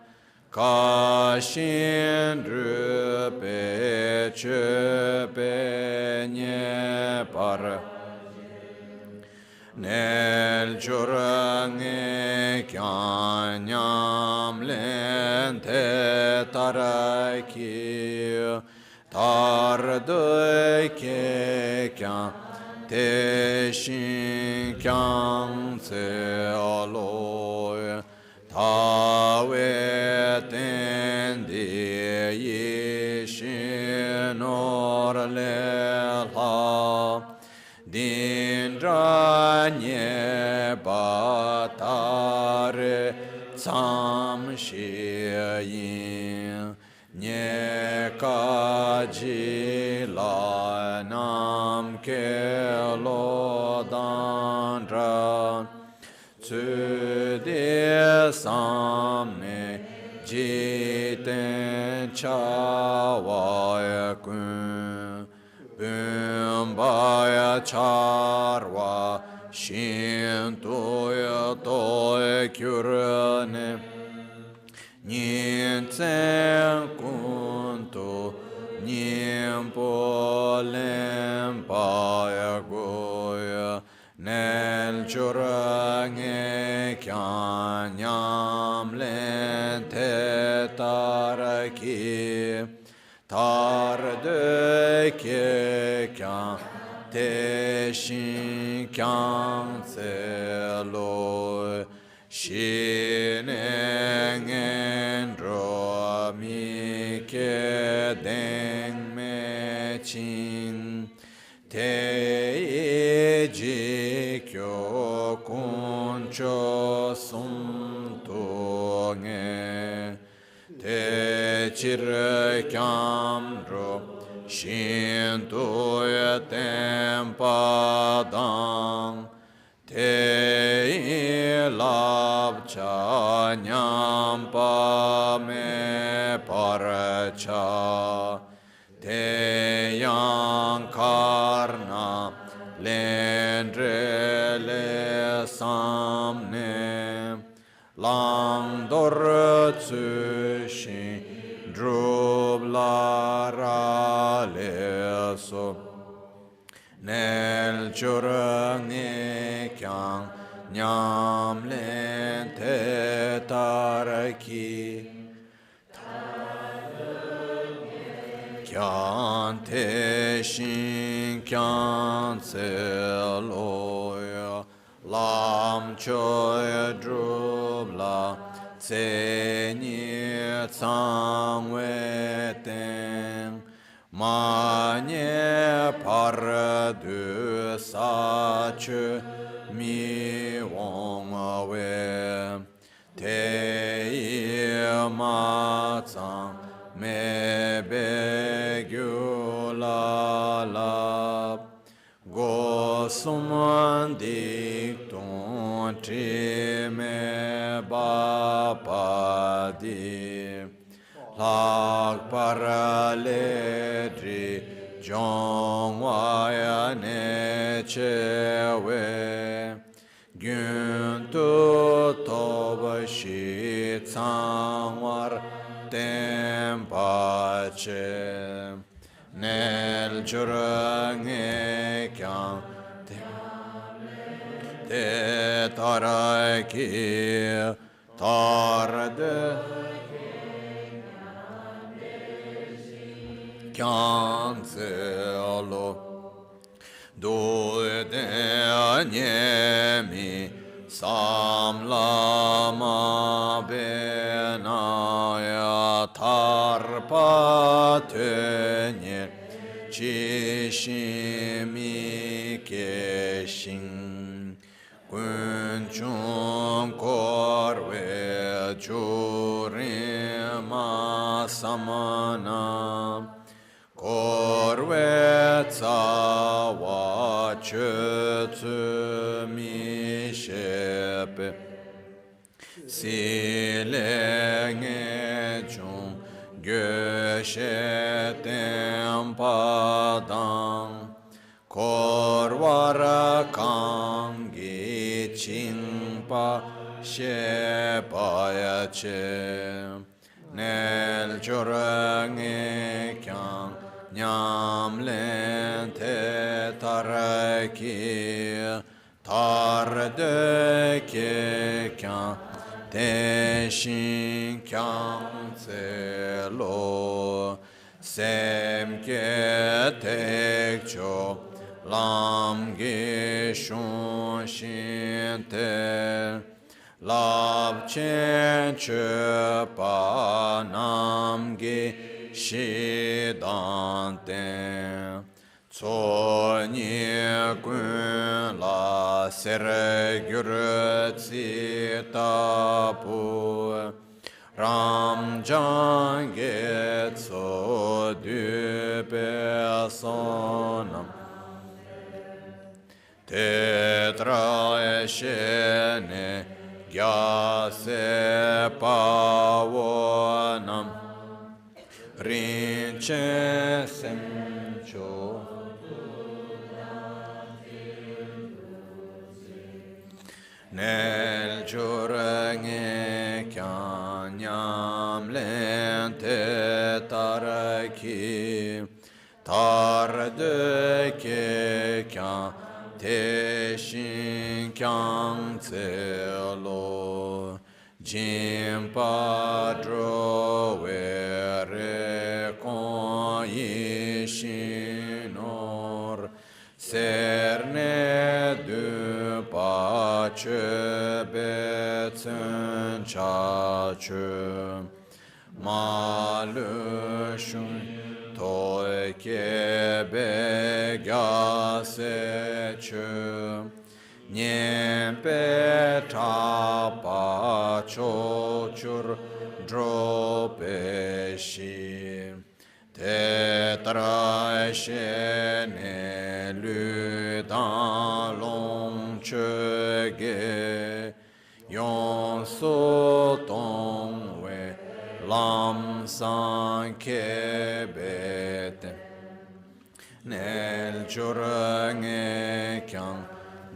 ka shin ru pe che pe nye par nel giorne chiam len te taraki tar de ke kyan te shin kyang tse lo ta we ten di yi shin or le la din ra nye ba ta re tsam shi yin nye ka ji la nam ke lo dan ra tsu de sam ne ji ten cha wa ya kun bum ba ya char wa shin to ya to kyur ne nien tsen kun to nien po lem pa ya go ya nel churange kyan nyam len te tar ki tar de ke kyan te shin kyan tse lo shin en ro mi ke den me chin te ji kyo kun cho sum to nge te chir kyam ro shin tu ya tem pa dang te lab cha nyam pa me par cha te yang karna lendre le sam ne lang dor tsu shin drub la ra le so nel churang kyang nyam len te tar ki kyan te shin kyan tse lo ya lam choy drub la tse ni tsang we ten ma nye par du sa chu mi wong we te yi ma tsang me be gyu la la go sum dik ton tri me ba pa di lag par le dri jong wa ya ne che we gyun tu to ba shi tsang war tem pa che nel churang e kyang te tarai ki tar de kyang tse lo do de nye mi sam la ma be na ya tar pa te nye chi shi mi ke shin kun chung kor we chu ri ma samana korwe tsa wa che tsu mi shepe si le nge chung gye she tem pa dang korwara kangi ching pa she pa ya che nel chorang e kyang nyam len te tar ki tar de ke kyang te shin kyang tse lo sem ke tek cho lam ge shun shin te lab chen che pa nam ge shi dan te tso ni kun la ser gyur tsi ta pu ram jang ge tso du pe sonam tetra shene gya se pa wonam rin che sem cho nel giorne chiam lente taraki tarde che chiam te shin kyang tse lo jim padro were kon yi shin or serne du pa che be tsen cha che ma le shun toi che be ga se che nyen pe ta pa cho chur dro pe shi te tra she ne lu dan long che ge yon so tong we lam san che bete nel giorne chiam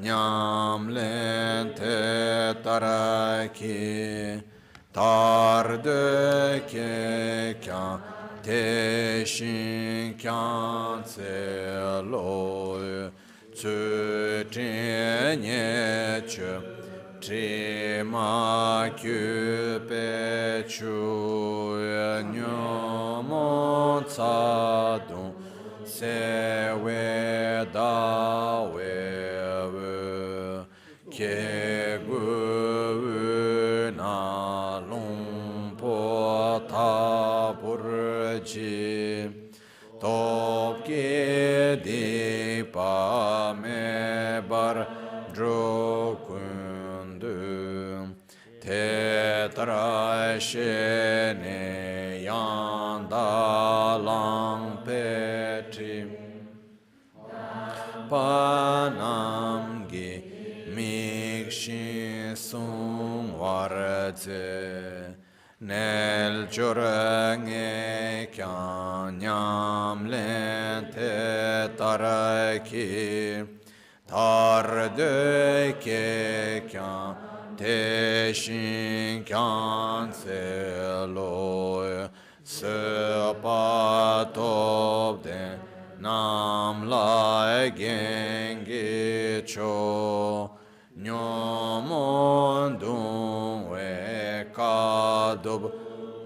nyam lente taraki tarde che chiam te shin chiam tse lo tsu tenye che tri ma kyu pe chu nyomo tsa dung se we da we ke gu na lung po ta pur chi top ke di pa me bar dro kun du te tra she ne yan da lang pe tri pa nam gi mi shi sum war ze nel giorne chiam nyam lente taraki tarde che chiam te shin chiam se lo se pa top de nam la gengi cho nyomon dung we ka dob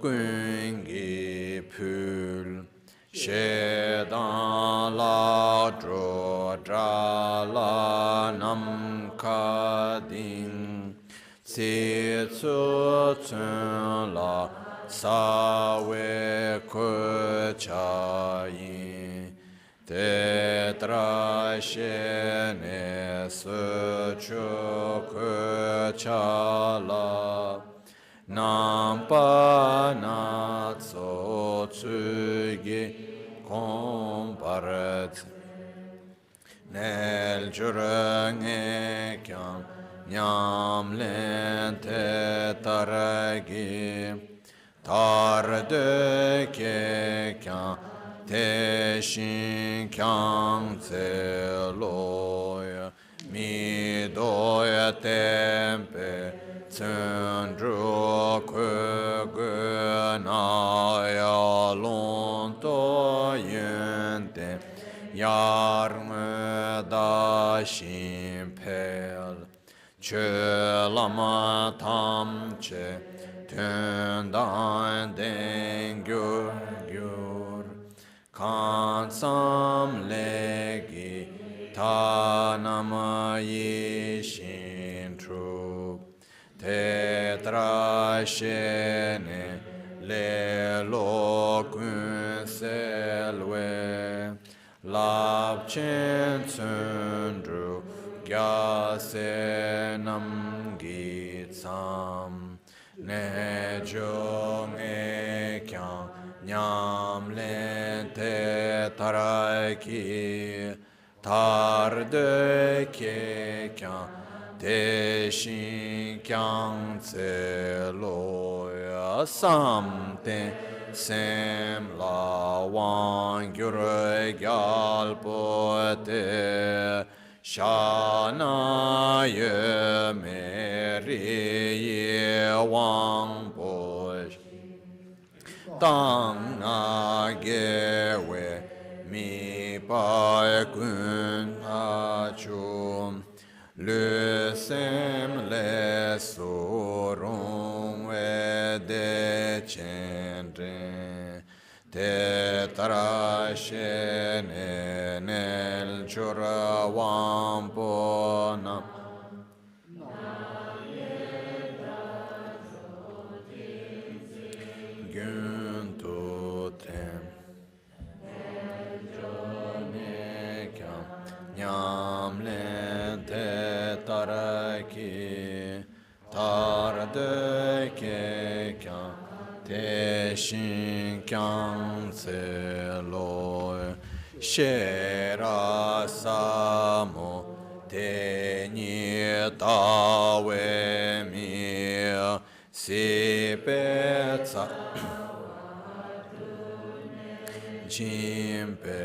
kungi pul she dan la dro dra la nam ka ding si tsu tsun la sa we ku cha yin te tra she ne su chu ku cha la nam pa na tso tsu gi kom paret nel giorne chiam nyam lente taragi tarde che chiam te shin kyang tse lo mi do tempe tsen dro kwe gu na ya lon to yen te yar me da shin pel che lama tam che ten dan den gyur gyur kan sam legi ta nama yi shin tru te tra shene le lo kun selwe lab chen tsun dru gya se nam gi tsam ne jong e kyang nyam len te tarai ki tar de ke kyang te shin kyang tse lo ya sam te sem la wang gyur gyal po te shana ye me ri ye wang po tang na ge we mi pa kun a chum le sem le so rong we de chen re te tra she ne nel chura wam po nam gyun tu tem nyam len te taraki tar de ke kyang te shin kyang se lo she ra sa mo te ni ta we mi si pe tsa jim pe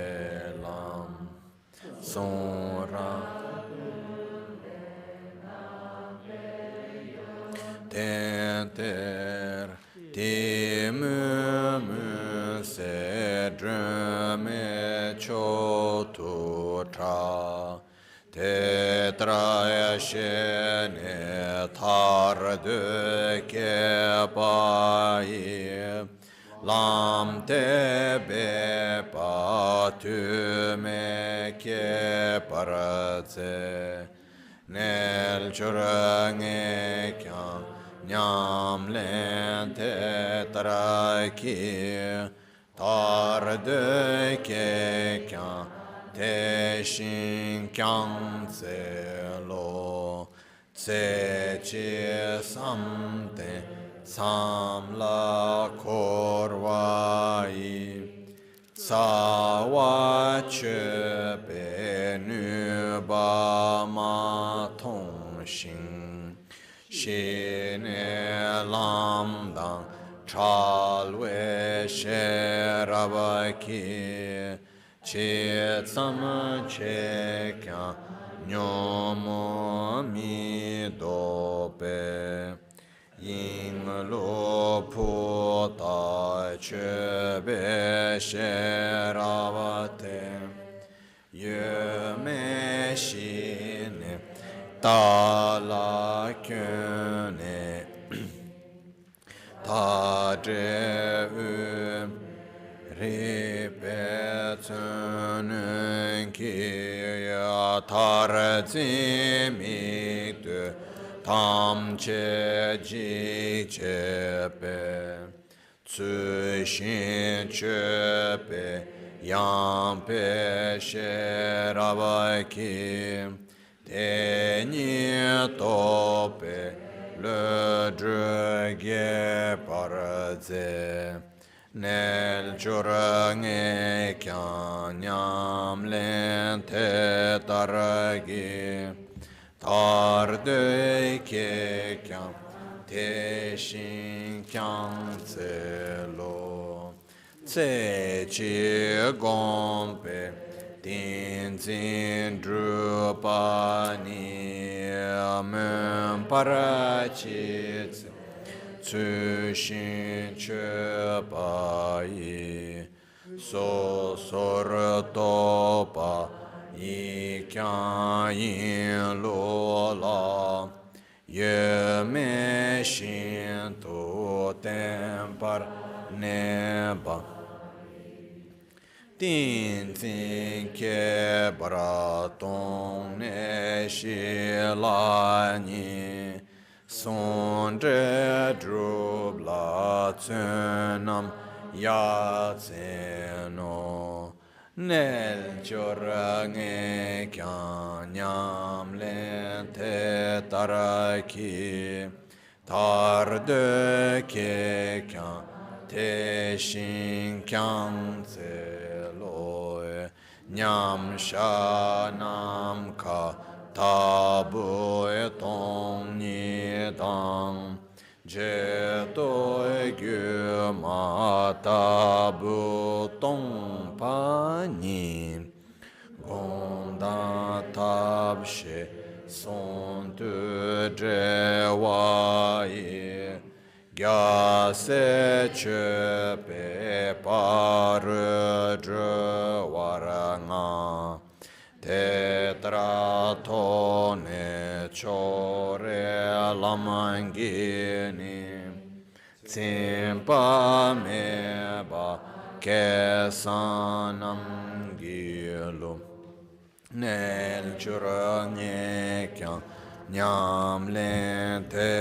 lam son ra ten ter ti mu se drame cho tu tra te tra she ne tar de ke pa yi lam te be pa tu me ke par tse nel churang kyang nyam len te tra ki tar de ke kyang te shin kyang tse lo tse chi sam te sam la korwai sa wa che pe nu ba ma tong shin shi ne lam dang chal we she rab ki che tsam che kya nyomo mi do pe yin lo pu ta che be she ra te ye me shi ne ta la kyo ne ta je u ri pe tsun ki ya tar zi mi tu tam che ji che pe tsu shin che pe yang pe she ra ba ki te ni to pe le dre ge par ze nel churang e kyan nyam len te tar gi tar de ke kyan te shin kyan tse lo tse chi gong pe tin zin dru pa ni amen para chi tse tsu shin che pa yi so sor to pa yi kyan yin lo la ye me shin tu ten par ne ba tin tin ke bara tong ne shi la ni son de drub la tsunam ya tseno nel giorne chiam le te taraki tarde che chiam te shin kyang tse loe nyam sha nam ka tabu e tong ni dang je to e gyu ma tabu tong pa ni gong da tab she son tu je wa ye gya se che pe par je war nga te tra to ne cho re lam gi ni tsim pa me ba ke sanam gi lu nel giorne chiam nyam le te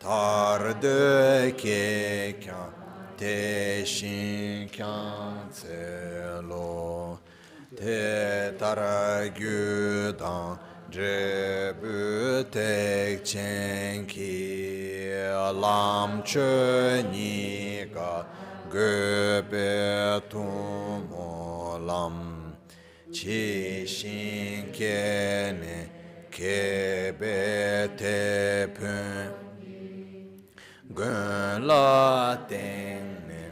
tarde che chiam te shin chiam tse lo te tar gyu dang je bu te chen ki lam che ni ga ge be tu mo lam chi shin ke ne ke be te pun gun la ting ne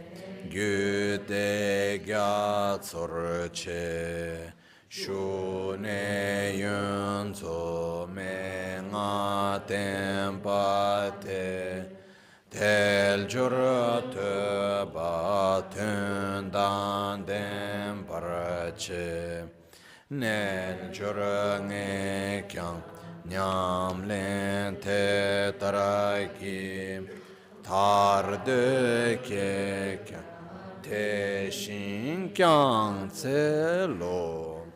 gyu te gya tsor che shu ne yun tso me nga ten pa te tel jur te ba tun dan den par che nel jur nge kyang nyam len te tarai ki tar de ke kyang te shin kyang tse lo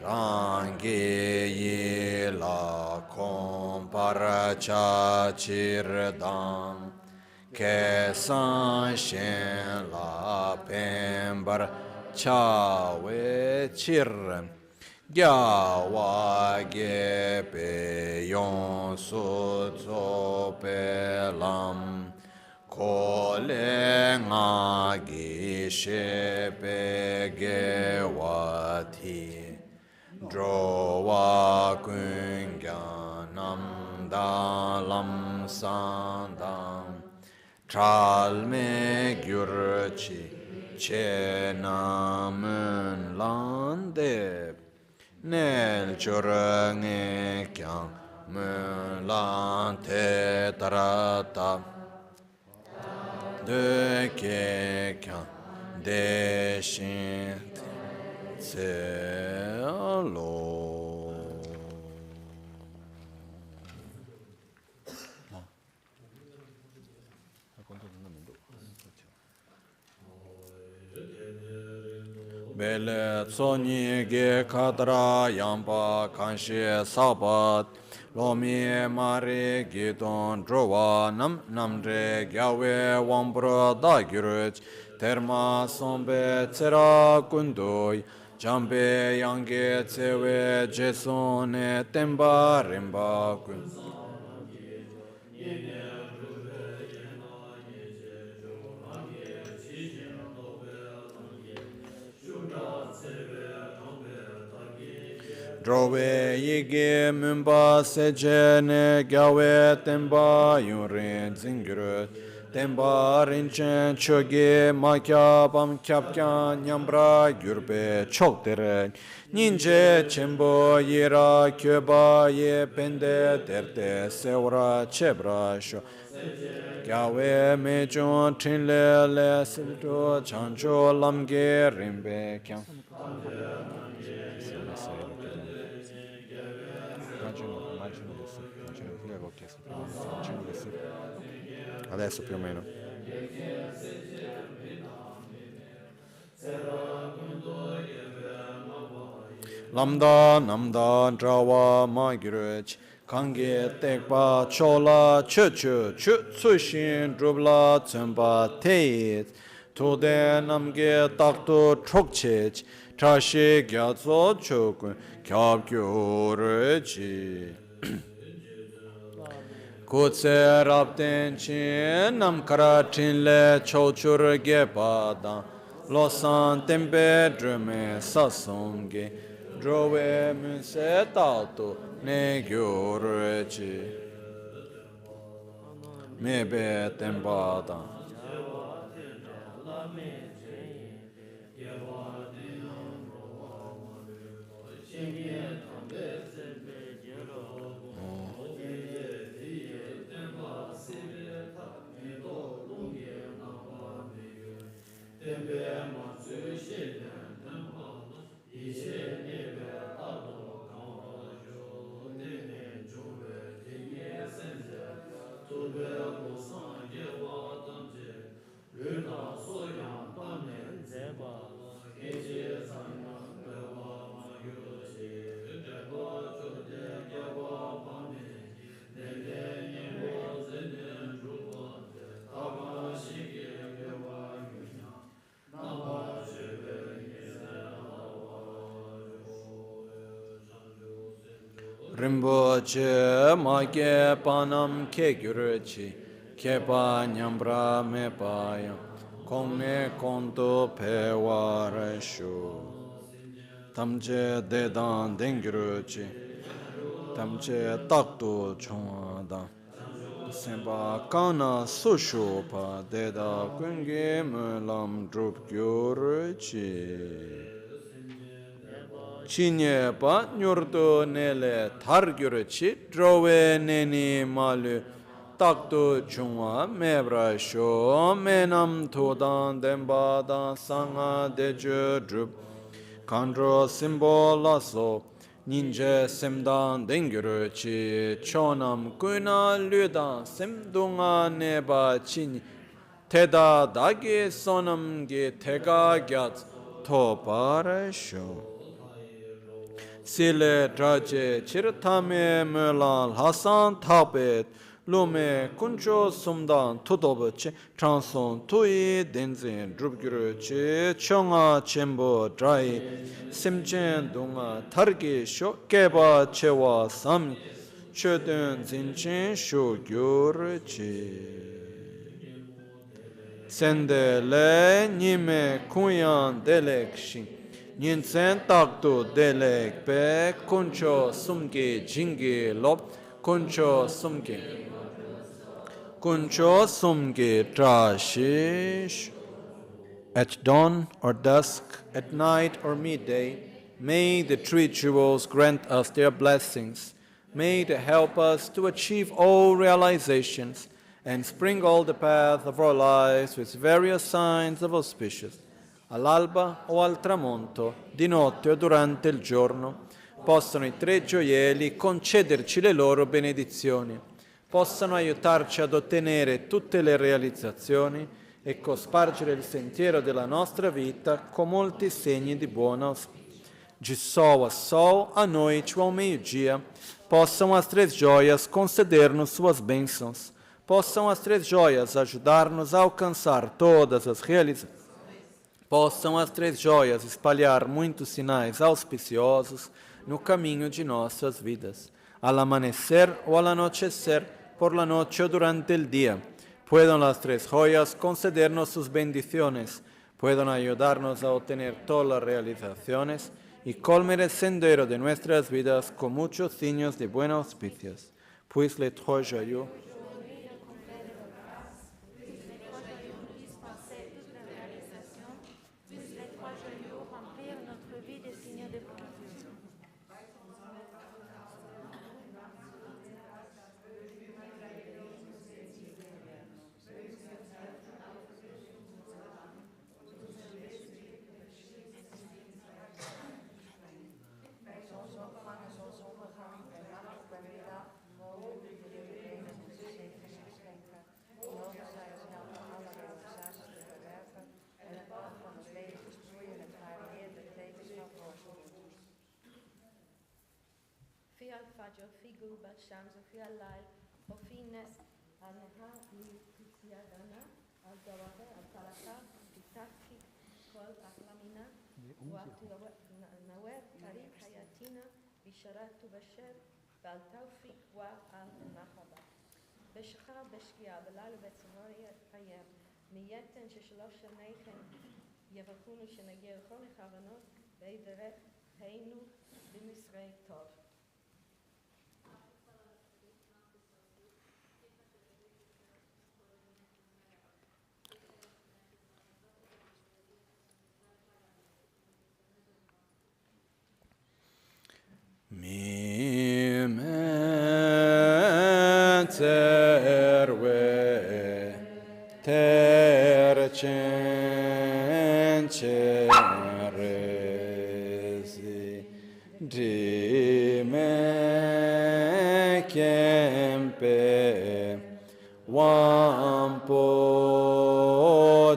rang ge ye la kom par cha chir dang ke san shen la pen bar cha we chir gya wa ge pe yon su tso pe lam ko le nga gi she pe ge wa ti dro wa kun gya nam da lam san dam tral me gyur chi che nam lan de nel giorne chiam me lan te tarata de che chiam de shin se lo bele tsoni ge kadra yamba kanshi sabat lomi mare gidon drowa nam re gyawe wambra da gyurch terma sombe tsera kundoi jambe yange tsewe jesone temba rimba kun drove yige mumba sejene gawe temba yunrin zingru temba rinchen choge makya pam kyapkya nyambra gyurbe choktere ninje chembo yira kyoba ye pende terte sewra chebra sho gawe mechon trinle le silto chancho lamge rimbe kyang adesso più o meno Lamda namda drawa magirech kange tekpa chola chu tsushin drubla tsemba teit tode namge takto trokchech trashi gyatso chokun kyab gyurechi kutse rabden chin namkara chinle chochur gepada losan tempe drume sasonge drove munse tato ne gyurechi mebe tempada Rinpoche make panam ke gyurechi kepa nyambra me paya kome konto pewa reshu tamche dedan dengyurechi tamche takto chungada sempa kana sushu pa deda kungi mulam drup gyurechi Chinye pa nyurdo nele targyurechi drove neni malu takto chungwa mebra sho menam todan dembadan sanga deju drup kandro simbola so ninje semdan dengyurechi chonam kuna ludan semdunga neba chini teda dagi sonam ge tega gyat to para sho Sile traje chiratame melan hasan tapet lume kuncho sumdan tudobache transon tui denzin drupgyuruche chonga chembo drai simchen dunga targi sho keba chewa sam chodun zinchen sho gyuruche Sende le nime kunyan delek shin Nyinsen takto delek pe kuncho sumge jingi lop kuncho sumge trashish. At dawn or dusk, at night or midday, may the three jewels grant us their blessings. May they help us to achieve all realizations and sprinkle the path of our lives with various signs of auspicious. All'alba o al tramonto, di notte o durante il giorno, possano i tre gioielli concederci le loro benedizioni, possano aiutarci ad ottenere tutte le realizzazioni e cospargere il sentiero della nostra vita con molti segni di buona auspicio. De sol a sol, à noite ou ao meio-dia, possam as três joias conceder-nos suas bênçãos, possam as três joias ajudar-nos a alcançar todas as realizações. Possam as três joias espalhar muitos sinais auspiciosos no caminho de nossas vidas, al amanecer o al anochecer, por la noche o durante el día. Puedan las tres joyas concedernos sus bendiciones, puedan ayudarnos a obtener todas las realizaciones y colmer el sendero de nuestras vidas con muchos signos de buenos auspicios. Pues les trois joyaux Fajo Figu Bashamzo Fialai Ofines Anaha Litiadana Aldawade Altalaka Itaki Kol Aklamina Watu Naweb Tariq Hayatina Bisharat Tubasher Baltaufik Wa Al Nahaba Beshcha Beshkia Belal Betsimori Hayem Miyeten Shishlosh Neichen Yevakunu Shenagir Chol Chavanot Beiderech Heinu Bimisrei Tov. Mi me terwe terchen cherezi di me kempe wampo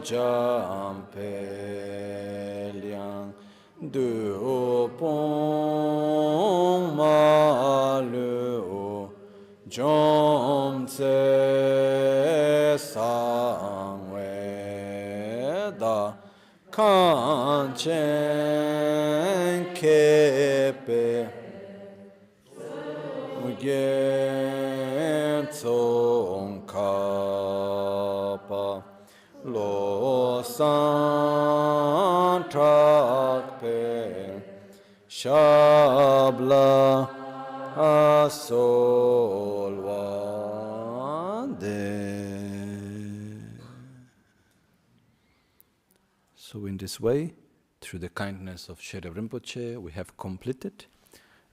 jampe liang du pong ma lu jom tse sang we da kan chen kepe gen tsong kapa lo san trak pe shabla asol wande. So in this way, through the kindness of Sherab Rinpoche, we have completed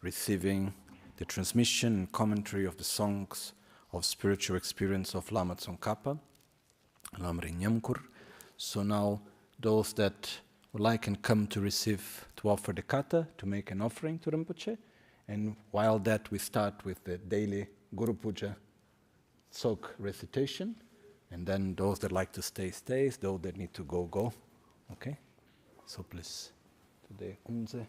receiving the transmission and commentary of the songs of spiritual experience of Lama Tsongkhapa, Lam Rim. So now those that would like can come to receive, to offer the kata, to make an offering to Rinpoche. And while that, we start with the daily Guru Puja Tsok recitation. And then those that like to stay, stays. Those that need to go, go. Okay? So please, today, Umze.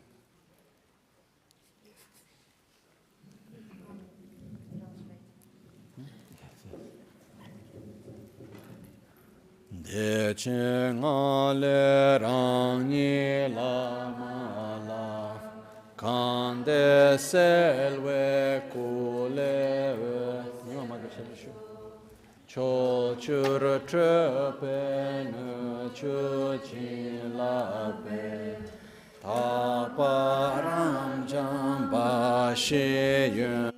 De che le rani la mala kande selve kule nima maga shu cho chur trepe nu chu chi la pe ta param jamba she yun